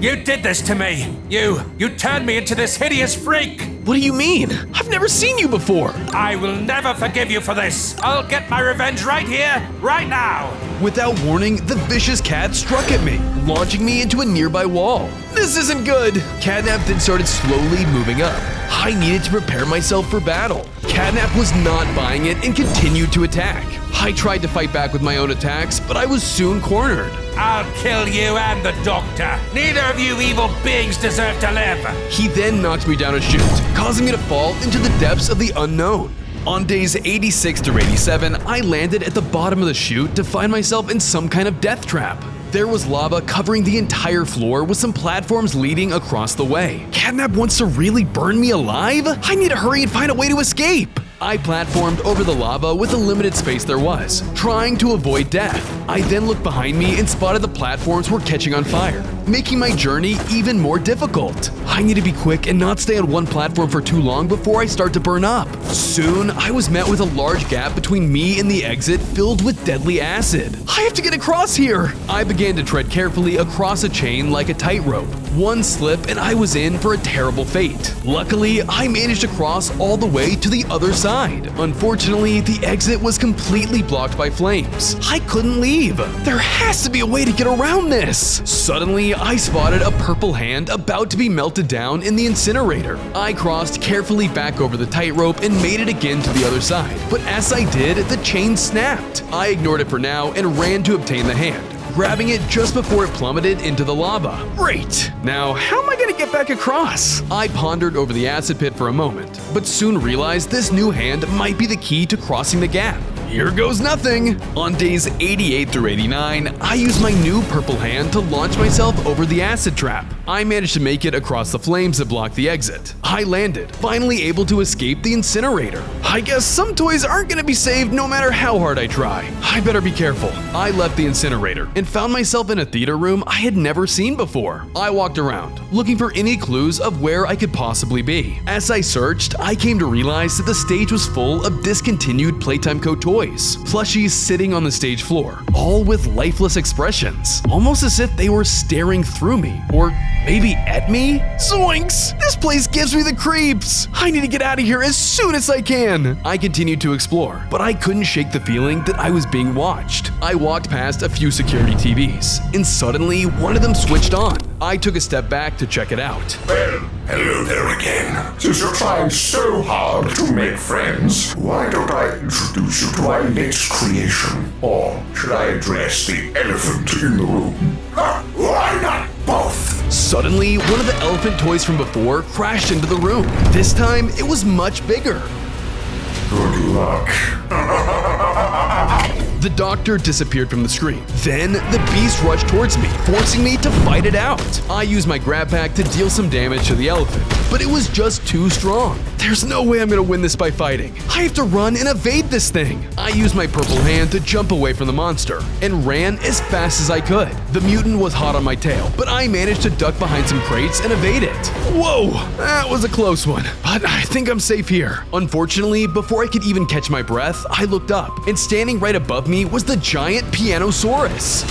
You did this to me. You turned me into this hideous freak. What do you mean? I've never seen you before. I will never forgive you for this. I'll get my revenge right here, right now. Without warning, the vicious cat struck at me, launching me into a nearby wall. This isn't good. Catnap then started slowly moving up. I needed to prepare myself for battle. Catnap was not buying it and continued to attack. I tried to fight back with my own attacks, but I was soon cornered. I'll kill you and the doctor. Neither of you evil beings deserve to live. He then knocked me down a chute, causing me to fall into the depths of the unknown. On days 86 through 87, I landed at the bottom of the chute to find myself in some kind of death trap. There was lava covering the entire floor with some platforms leading across the way. Catnap wants to really burn me alive? I need to hurry and find a way to escape. I platformed over the lava with the limited space there was, trying to avoid death. I then looked behind me and spotted the platforms were catching on fire, making my journey even more difficult. I need to be quick and not stay on one platform for too long before I start to burn up. Soon, I was met with a large gap between me and the exit filled with deadly acid. I have to get across here! I began to tread carefully across a chain like a tightrope. One slip and I was in for a terrible fate. Luckily, I managed to cross all the way to the other side. Unfortunately, the exit was completely blocked by flames. I couldn't leave. There has to be a way to get around this. Suddenly, I spotted a purple hand about to be melted down in the incinerator. I crossed carefully back over the tightrope and made it again to the other side. But as I did, the chain snapped. I ignored it for now and ran to obtain the hand, grabbing it just before it plummeted into the lava. Great! Now, how am I gonna get back across? I pondered over the acid pit for a moment, but soon realized this new hand might be the key to crossing the gap. Here goes nothing! On days 88 through 89, I used my new purple hand to launch myself over the acid trap. I managed to make it across the flames that blocked the exit. I landed, finally able to escape the incinerator. I guess some toys aren't gonna be saved no matter how hard I try. I better be careful. I left the incinerator and found myself in a theater room I had never seen before. I walked around, looking for any clues of where I could possibly be. As I searched, I came to realize that the stage was full of discontinued Playtime Co. toys, plushies sitting on the stage floor, all with lifeless expressions, almost as if they were staring through me, or maybe at me? Zoinks! This place gives me the creeps! I need to get out of here as soon as I can! I continued to explore, but I couldn't shake the feeling that I was being watched. I walked past a few security TVs, and suddenly one of them switched on. I took a step back to check it out. Well, hello there again. Since you're trying so hard to make friends, why don't I introduce you to our next creation? Or should I address the elephant in the room? Why not both? Suddenly, one of the elephant toys from before crashed into the room. This time, it was much bigger. Good luck. The doctor disappeared from the screen. Then, the beast rushed towards me, forcing me to fight it out. I used my grab pack to deal some damage to the elephant, but it was just too strong. There's no way I'm gonna win this by fighting. I have to run and evade this thing. I used my purple hand to jump away from the monster, and ran as fast as I could. The mutant was hot on my tail, but I managed to duck behind some crates and evade it. Whoa, that was a close one, but I think I'm safe here. Unfortunately, before I could even catch my breath, I looked up, and standing right above me was the giant Pianosaurus.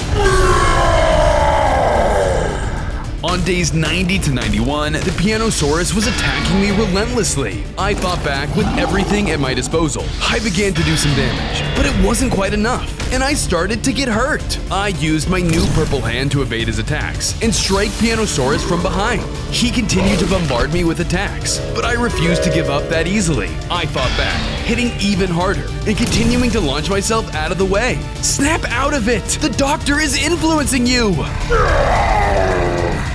On days 90 to 91, the Pianosaurus was attacking me relentlessly. I fought back with everything at my disposal. I began to do some damage, but it wasn't quite enough, and I started to get hurt. I used my new purple hand to evade his attacks and strike Pianosaurus from behind. He continued to bombard me with attacks, but I refused to give up that easily. I fought back, hitting even harder and continuing to launch myself out of the way. Snap out of it! The doctor is influencing you!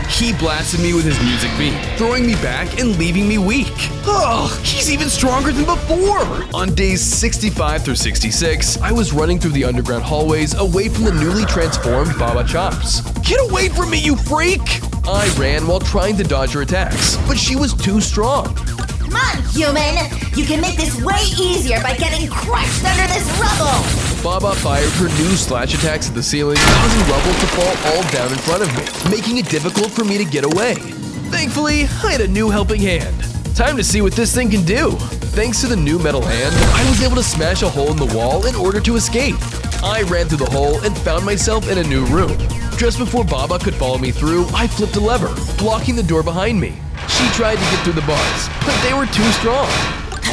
He blasted me with his music beam, throwing me back and leaving me weak. Oh, he's even stronger than before! On days 65 through 66, I was running through the underground hallways away from the newly transformed Baba Chops. Get away from me, you freak! I ran while trying to dodge her attacks, but she was too strong. Come on, human! You can make this way easier by getting crushed under this rubble! Baba fired her new slash attacks at the ceiling, causing rubble to fall all down in front of me, making it difficult for me to get away. Thankfully, I had a new helping hand. Time to see what this thing can do. Thanks to the new metal hand, I was able to smash a hole in the wall in order to escape. I ran through the hole and found myself in a new room. Just before Baba could follow me through, I flipped a lever, blocking the door behind me. She tried to get through the bars, but they were too strong.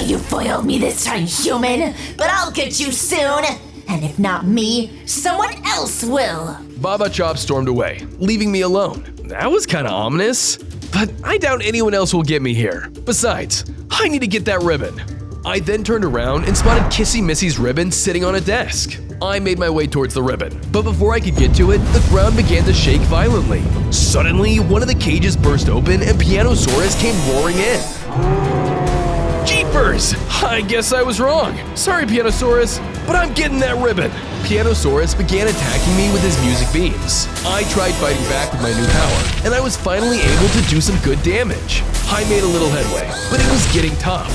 You foiled me this time, human, but I'll get you soon. And if not me, someone else will. Baba Chop stormed away, leaving me alone. That was kinda ominous, but I doubt anyone else will get me here. Besides, I need to get that ribbon. I then turned around and spotted Kissy Missy's ribbon sitting on a desk. I made my way towards the ribbon, but before I could get to it, the ground began to shake violently. Suddenly, one of the cages burst open and Pianosaurus came roaring in. Jeepers! I guess I was wrong. Sorry, Pianosaurus, but I'm getting that ribbon. Pianosaurus began attacking me with his music beams. I tried fighting back with my new power, and I was finally able to do some good damage. I made a little headway, but it was getting tough.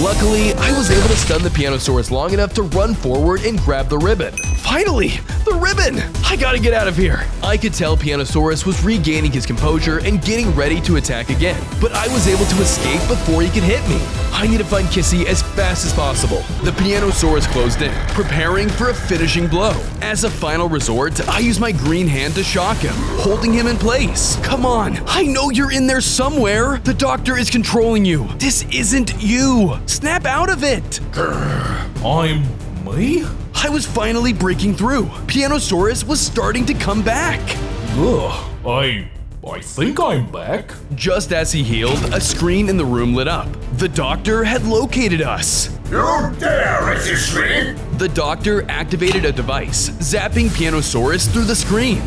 Luckily, I was able to stun the Pianosaurus long enough to run forward and grab the ribbon. Finally, the ribbon! I gotta get out of here. I could tell Pianosaurus was regaining his composure and getting ready to attack again, but I was able to escape before he could hit me. I need to find Kissy as fast as possible. The Pianosaurus closed in, preparing for a finishing blow. As a final resort, I use my green hand to shock him, holding him in place. Come on, I know you're in there somewhere. The doctor is controlling you. This isn't you. Snap out of it. I'm me? I was finally breaking through. Pianosaurus was starting to come back. Ugh, I think I'm back. Just as he healed, a screen in the room lit up. The doctor had located us. You dare resist me? The doctor activated a device, zapping Pianosaurus through the screen.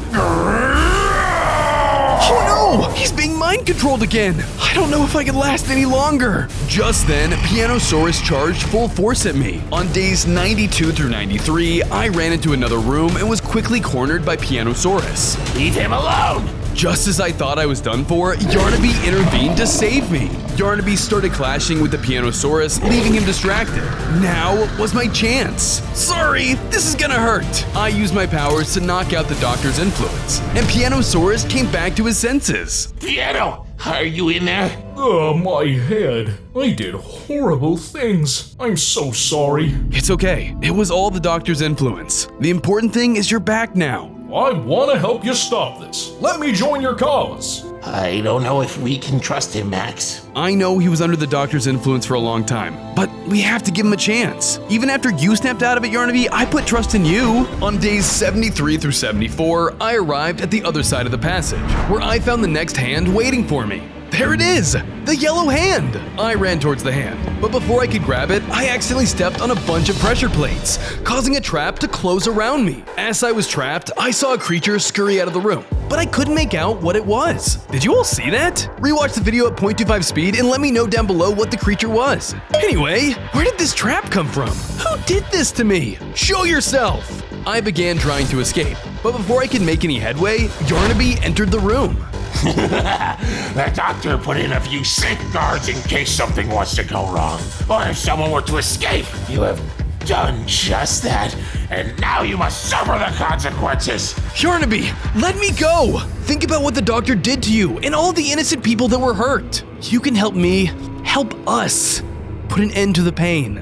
Oh no! He's being mind-controlled again! I don't know if I can last any longer! Just then, Pianosaurus charged full force at me. On days 92 through 93, I ran into another room and was quickly cornered by Pianosaurus. Leave him alone! Just as I thought I was done for, Yarnaby intervened to save me. Yarnaby started clashing with the Pianosaurus, leaving him distracted. Now was my chance. Sorry, this is gonna hurt. I used my powers to knock out the doctor's influence, and Pianosaurus came back to his senses. Piano, are you in there? My head. I did horrible things. I'm so sorry. It's okay. It was all the doctor's influence. The important thing is you're back now. I want to help you stop this. Let me join your cause. I don't know if we can trust him, Max. I know he was under the doctor's influence for a long time, but we have to give him a chance. Even after you snapped out of it, Yarnaby, I put trust in you. On days 73 through 74, I arrived at the other side of the passage, where I found the next hand waiting for me. There it is! The yellow hand! I ran towards the hand, but before I could grab it, I accidentally stepped on a bunch of pressure plates, causing a trap to close around me. As I was trapped, I saw a creature scurry out of the room, but I couldn't make out what it was. Did you all see that? Rewatch the video at 0.25 speed and let me know down below what the creature was. Anyway, where did this trap come from? Who did this to me? Show yourself! I began trying to escape, but before I could make any headway, Yarnaby entered the room. The doctor put in a few safeguards in case something was to go wrong, or if someone were to escape. You have done just that, and now you must suffer the consequences. Yarnaby, let me go! Think about what the doctor did to you and all the innocent people that were hurt. You can help me, help us. Put an end to the pain.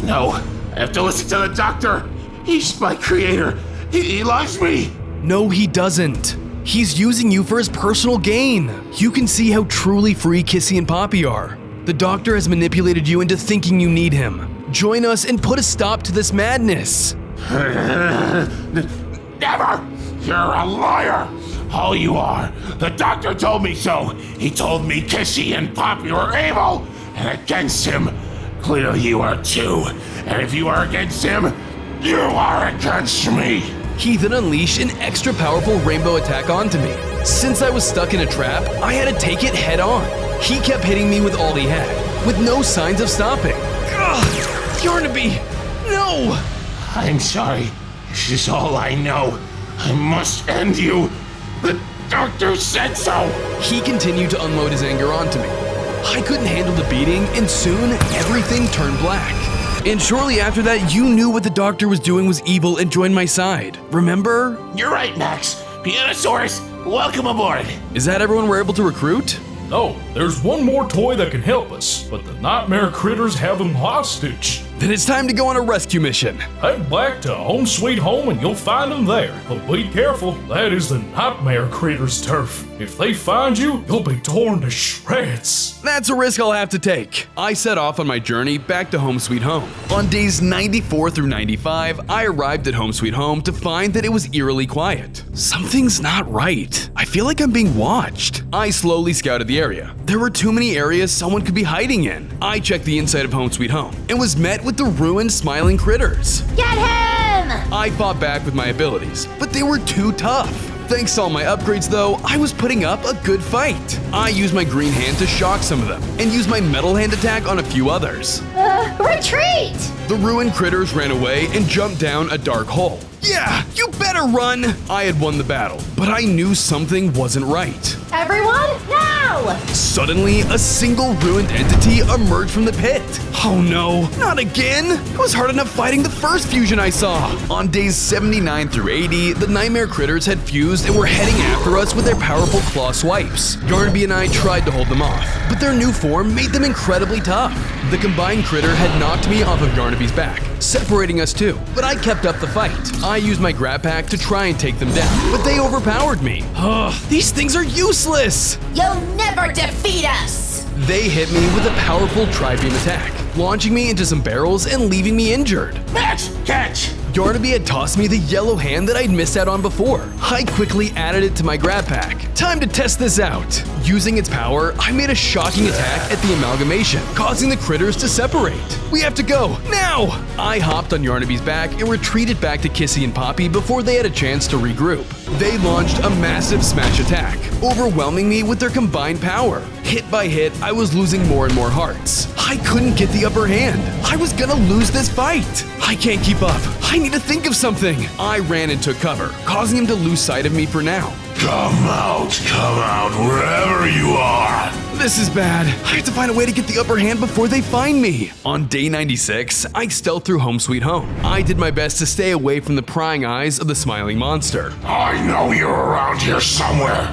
No, I have to listen to the doctor. He's my creator. He loves me. No, he doesn't. He's using you for his personal gain. You can see how truly free Kissy and Poppy are. The doctor has manipulated you into thinking you need him. Join us and put a stop to this madness. Never! You're a liar! All you are. The doctor told me so. He told me Kissy and Poppy were evil, and against him. Clearly you are too. And if you are against him, you are against me. He then unleashed an extra powerful rainbow attack onto me. Since I was stuck in a trap, I had to take it head on. He kept hitting me with all he had, with no signs of stopping. Ugh! Yarnaby, no! I'm sorry. This is all I know. I must end you. The doctor said so. He continued to unload his anger onto me. I couldn't handle the beating, and soon everything turned black. And shortly after that, you knew what the doctor was doing was evil and joined my side. Remember? You're right, Max. Pianosaurus, welcome aboard. Is that everyone we're able to recruit? No, there's one more toy that can help us, but the nightmare critters have him hostage. Then it's time to go on a rescue mission. Head back to Home Sweet Home and you'll find them there. But be careful, that is the nightmare critters' turf. If they find you, you'll be torn to shreds. That's a risk I'll have to take. I set off on my journey back to Home Sweet Home. On days 94 through 95, I arrived at Home Sweet Home to find that it was eerily quiet. Something's not right. I feel like I'm being watched. I slowly scouted the area. There were too many areas someone could be hiding in. I checked the inside of Home Sweet Home and was met with the ruined smiling critters. Get him! I fought back with my abilities, but they were too tough. Thanks to all my upgrades though, I was putting up a good fight. I used my green hand to shock some of them, and used my metal hand attack on a few others. Retreat! The ruined critters ran away and jumped down a dark hole. Yeah, you better run! I had won the battle, but I knew something wasn't right. Everyone, now! now! Suddenly, a single ruined entity emerged from the pit. Oh no, not again! It was hard enough fighting the first fusion I saw. On days 79 through 80, the nightmare critters had fused and were heading after us with their powerful claw swipes. Yarnaby and I tried to hold them off, but their new form made them incredibly tough. The combined critter had knocked me off of Yarnaby's back, separating us too, but I kept up the fight. I used my grab pack to try and take them down, but they overpowered me. Ugh, these things are useless! You'll never defeat us! They hit me with a powerful tri-beam attack, launching me into some barrels and leaving me injured. Catch! Yarnaby had tossed me the yellow hand that I'd missed out on before. I quickly added it to my grab pack. Time to test this out. Using its power, I made a shocking attack at the amalgamation, causing the critters to separate. We have to go, now! I hopped on Yarnaby's back and retreated back to Kissy and Poppy before they had a chance to regroup. They launched a massive smash attack, overwhelming me with their combined power. Hit by hit, I was losing more and more hearts. I couldn't get the upper hand. I was gonna lose this fight. I can't keep up. I need to think of something. I ran and took cover, causing him to lose sight of me for now. Come out, wherever you are. This is bad. I have to find a way to get the upper hand before they find me. On day 96, I stealthed through Home Sweet Home. I did my best to stay away from the prying eyes of the smiling monster. I know you're around here somewhere.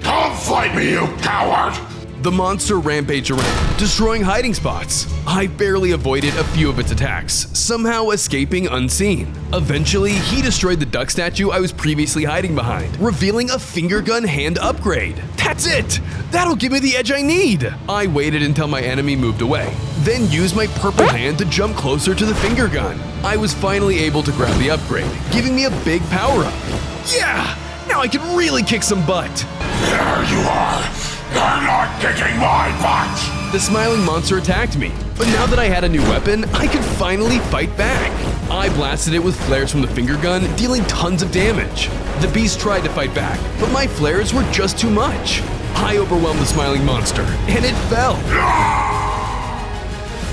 Come fight me, you coward! The monster rampaged around, destroying hiding spots. I barely avoided a few of its attacks, somehow escaping unseen. Eventually, he destroyed the duck statue I was previously hiding behind, revealing a finger gun hand upgrade. That's it! That'll give me the edge I need! I waited until my enemy moved away, then used my purple hand to jump closer to the finger gun. I was finally able to grab the upgrade, giving me a big power-up. Yeah! Now I can really kick some butt! There you are! You're not kicking my butt! The smiling monster attacked me, but now that I had a new weapon, I could finally fight back. I blasted it with flares from the finger gun, dealing tons of damage. The beast tried to fight back, but my flares were just too much. I overwhelmed the smiling monster, and it fell.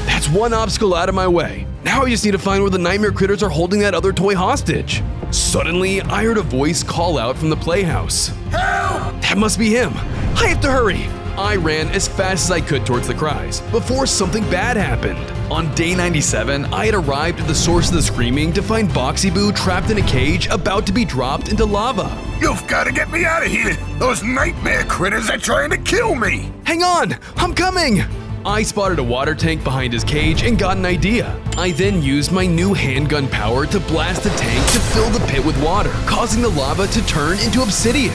That's one obstacle out of my way. Now I just need to find where the nightmare critters are holding that other toy hostage. Suddenly, I heard a voice call out from the playhouse. Help! That must be him. I have to hurry. I ran as fast as I could towards the cries before something bad happened. On day 97, I had arrived at the source of the screaming to find Boxy Boo trapped in a cage about to be dropped into lava. You've got to get me out of here! Those nightmare critters are trying to kill me! Hang on! I'm coming! I spotted a water tank behind his cage and got an idea. I then used my new handgun power to blast the tank to fill the pit with water, causing the lava to turn into obsidian.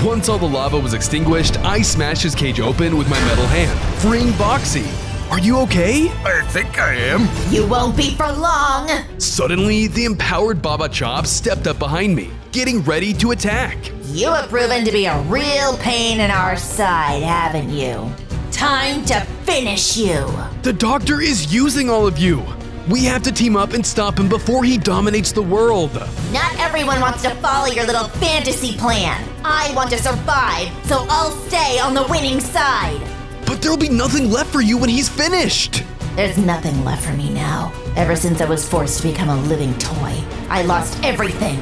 Once all the lava was extinguished, I smashed his cage open with my metal hand, freeing Boxy. Are you okay? I think I am. You won't be for long! Suddenly, the empowered Baba Chop stepped up behind me, getting ready to attack. You have proven to be a real pain in our side, haven't you? Time to finish you! The doctor is using all of you. We have to team up and stop him before he dominates the world. Not everyone wants to follow your little fantasy plan. I want to survive, so I'll stay on the winning side. But there'll be nothing left for you when he's finished. There's nothing left for me now. Ever since I was forced to become a living toy, I lost everything.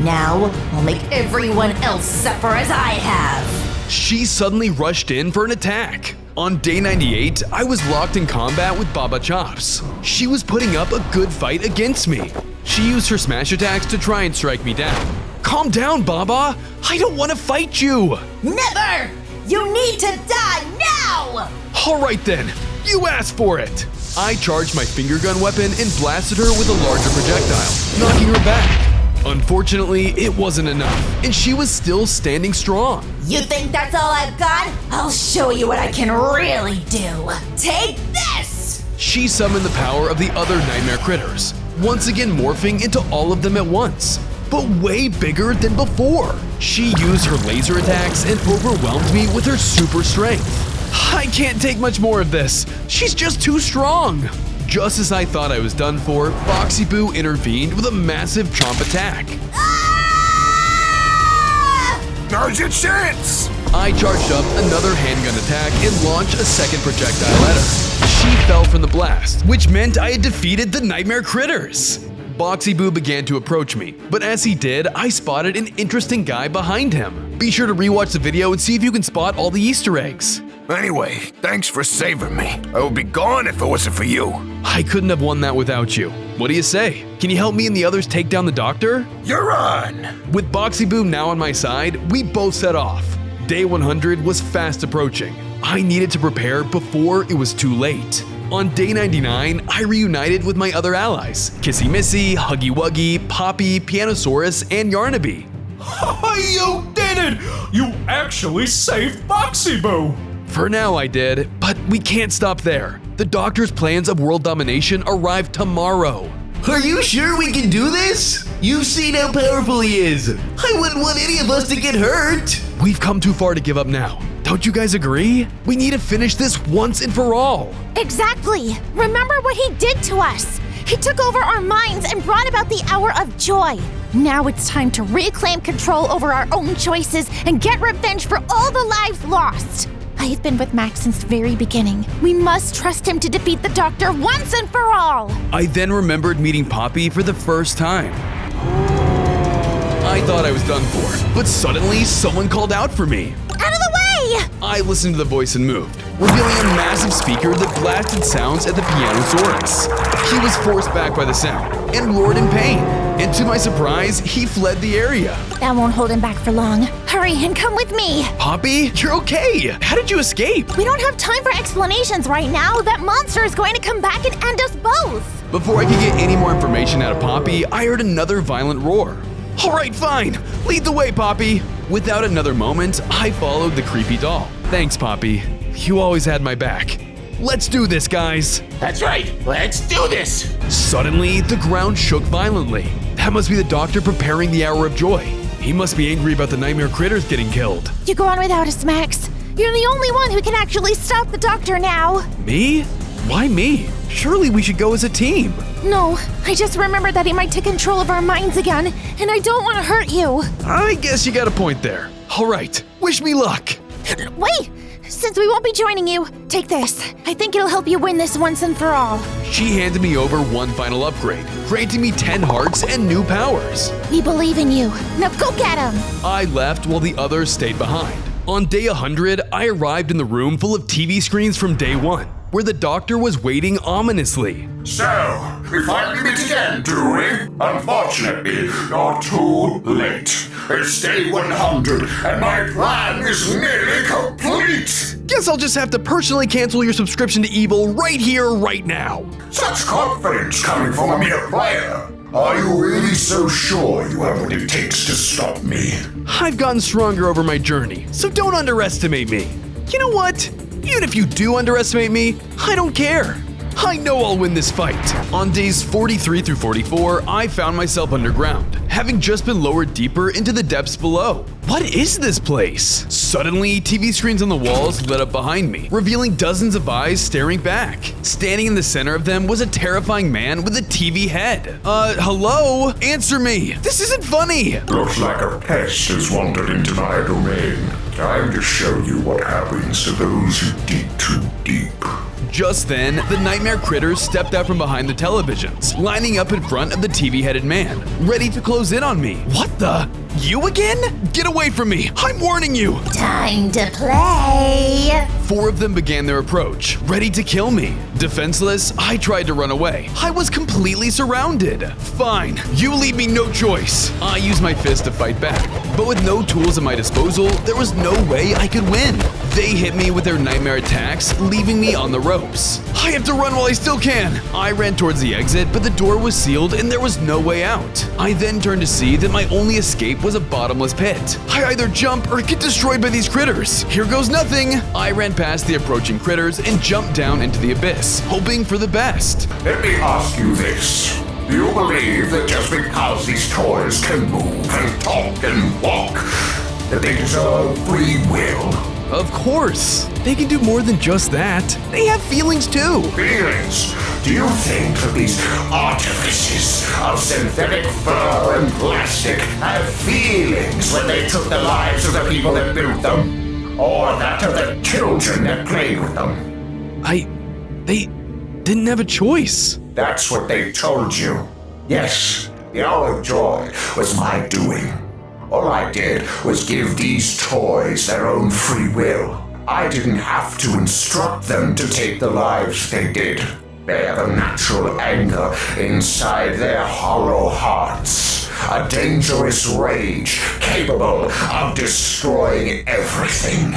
Now, I'll make everyone else suffer as I have. She suddenly rushed in for an attack. On day 98, I was locked in combat with Baba Chops. She was putting up a good fight against me. She used her smash attacks to try and strike me down. Calm down, Baba! I don't want to fight you! Never! You need to die now! Alright then, you asked for it! I charged my finger gun weapon and blasted her with a larger projectile, knocking her back. Unfortunately, it wasn't enough, and she was still standing strong. You think that's all I've got? I'll show you what I can really do. Take this! She summoned the power of the other nightmare critters, once again morphing into all of them at once, but way bigger than before. She used her laser attacks and overwhelmed me with her super strength. I can't take much more of this. She's just too strong. Just as I thought I was done for, Boxy Boo intervened with a massive chomp attack. Now's your chance! I charged up another handgun attack and launched a second projectile at her. She fell from the blast, which meant I had defeated the nightmare critters. Boxy Boo began to approach me, but as he did, I spotted an interesting guy behind him. Be sure to rewatch the video and see if you can spot all the Easter eggs. Anyway, thanks for saving me. I would be gone if it wasn't for you. I couldn't have won that without you. What do you say? Can you help me and the others take down the doctor? You're on! With Boxy Boom now on my side, we both set off. Day 100 was fast approaching. I needed to prepare before it was too late. On day 99, I reunited with my other allies, Kissy Missy, Huggy Wuggy, Poppy, Pianosaurus, and Yarnaby. You did it! You actually saved Boxy Boo! For now I did, but we can't stop there. The Doctor's plans of world domination arrive tomorrow. Are you sure we can do this? You've seen how powerful he is. I wouldn't want any of us to get hurt. We've come too far to give up now. Don't you guys agree? We need to finish this once and for all. Exactly. Remember what he did to us. He took over our minds and brought about the hour of joy. Now it's time to reclaim control over our own choices and get revenge for all the lives lost. I've been with Max since the very beginning. We must trust him to defeat the Doctor once and for all. I then remembered meeting Poppy for the first time. I thought I was done for, but suddenly someone called out for me. Out of the way! I listened to the voice and moved, revealing a massive speaker that blasted sounds at the Pianosaurus. He was forced back by the sound and roared in pain. And to my surprise, he fled the area. That won't hold him back for long. Hurry and come with me. Poppy, you're okay. How did you escape? We don't have time for explanations right now. That monster is going to come back and end us both. Before I could get any more information out of Poppy, I heard another violent roar. All right, fine. Lead the way, Poppy. Without another moment, I followed the creepy doll. Thanks, Poppy. You always had my back. Let's do this, guys. That's right. Let's do this. Suddenly, the ground shook violently. That must be the Doctor preparing the hour of joy. He must be angry about the nightmare critters getting killed. You go on without us, Max. You're the only one who can actually stop the Doctor now. Me? Why me? Surely we should go as a team. No, I just remembered that he might take control of our minds again, and I don't want to hurt you. I guess you got a point there. All right, wish me luck. Wait! Since we won't be joining you, take this. I think it'll help you win this once and for all. She handed me over one final upgrade, granting me 10 hearts and new powers. We believe in you. Now go get him! I left while the others stayed behind. On day 100, I arrived in the room full of TV screens from day 1, where the Doctor was waiting ominously. So, we finally meet again, do we? Unfortunately, you're too late. It's day 100, and my plan is nearly complete. Guess I'll just have to personally cancel your subscription to Evil right here, right now. Such confidence coming from a mere player. Are you really so sure you have what it takes to stop me? I've gotten stronger over my journey, so don't underestimate me. You know what? Even if you do underestimate me, I don't care. I know I'll win this fight. On days 43 through 44, I found myself underground, having just been lowered deeper into the depths below. What is this place? Suddenly, TV screens on the walls lit up behind me, revealing dozens of eyes staring back. Standing in the center of them was a terrifying man with a TV head. Hello? Answer me. This isn't funny. Looks like a pest has wandered into my domain. Time to show you what happens to those who dig too deep. Just then, the nightmare critters stepped out from behind the televisions, lining up in front of the TV-headed man, ready to close in on me. What the? You again? Get away from me! I'm warning you! Time to play! 4 of them began their approach, ready to kill me. Defenseless, I tried to run away. I was completely surrounded. Fine, you leave me no choice. I used my fist to fight back, but with no tools at my disposal, there was no way I could win. They hit me with their nightmare attacks, leaving me on the ropes. I have to run while I still can. I ran towards the exit, but the door was sealed and there was no way out. I then turned to see that my only escape was a bottomless pit. I either jump or get destroyed by these critters. Here goes nothing. I ran past the approaching critters and jumped down into the abyss, hoping for the best. Let me ask you this. Do you believe that just because these toys can move and talk and walk, that they deserve free will? Of course. They can do more than just that. They have feelings too. Feelings? Do you think that these artifices of synthetic fur and plastic have feelings when they took the lives of the people that built them? Or that of the children that played with them? They didn't have a choice. That's what they told you. Yes, the hour of joy was my doing. All I did was give these toys their own free will. I didn't have to instruct them to take the lives they did. They have a natural anger inside their hollow hearts. A dangerous rage capable of destroying everything.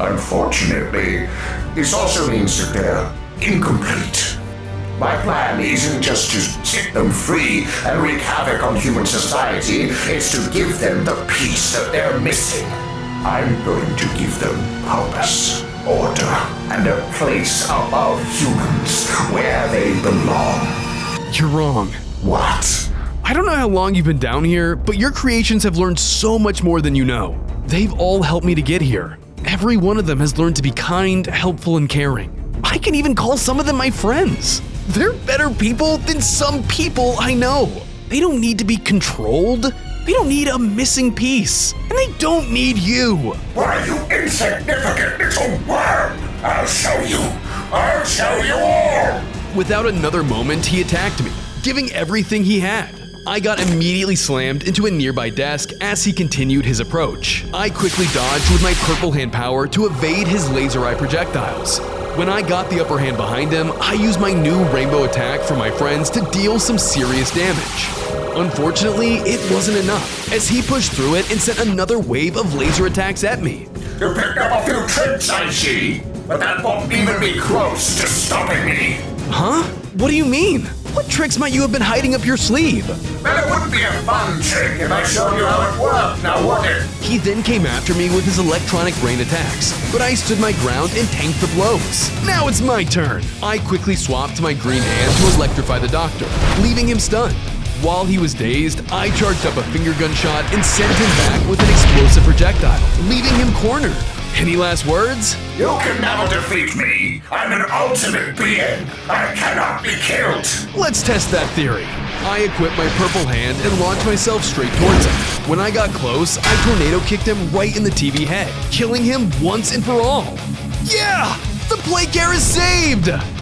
Unfortunately, this also means that they're incomplete. My plan isn't just to set them free and wreak havoc on human society, it's to give them the peace that they're missing. I'm going to give them purpose, order, and a place above humans where they belong. You're wrong. What? I don't know how long you've been down here, but your creations have learned so much more than you know. They've all helped me to get here. Every one of them has learned to be kind, helpful, and caring. I can even call some of them my friends. They're better people than some people I know. They don't need to be controlled. They don't need a missing piece. And they don't need you. Why, you insignificant little worm! I'll show you! I'll show you all! Without another moment, he attacked me, giving everything he had. I got immediately slammed into a nearby desk as he continued his approach. I quickly dodged with my purple hand power to evade his laser eye projectiles. When I got the upper hand behind him, I used my new rainbow attack for my friends to deal some serious damage. Unfortunately, it wasn't enough, as he pushed through it and sent another wave of laser attacks at me. You picked up a few tricks, I see, but that won't even be close to stopping me. Huh? What do you mean? What tricks might you have been hiding up your sleeve? Well, it wouldn't be a fun trick if I showed you how it worked, now would it? He then came after me with his electronic rain attacks, but I stood my ground and tanked the blows. Now it's my turn. I quickly swapped to my green hand to electrify the doctor, leaving him stunned. While he was dazed, I charged up a finger gun shot and sent him back with an explosive projectile, leaving him cornered. Any last words? You can never defeat me. I'm an ultimate being. I cannot be killed. Let's test that theory. I equipped my purple hand and launched myself straight towards him. When I got close, I tornado kicked him right in the TV head, killing him once and for all. Yeah! The plate care is saved!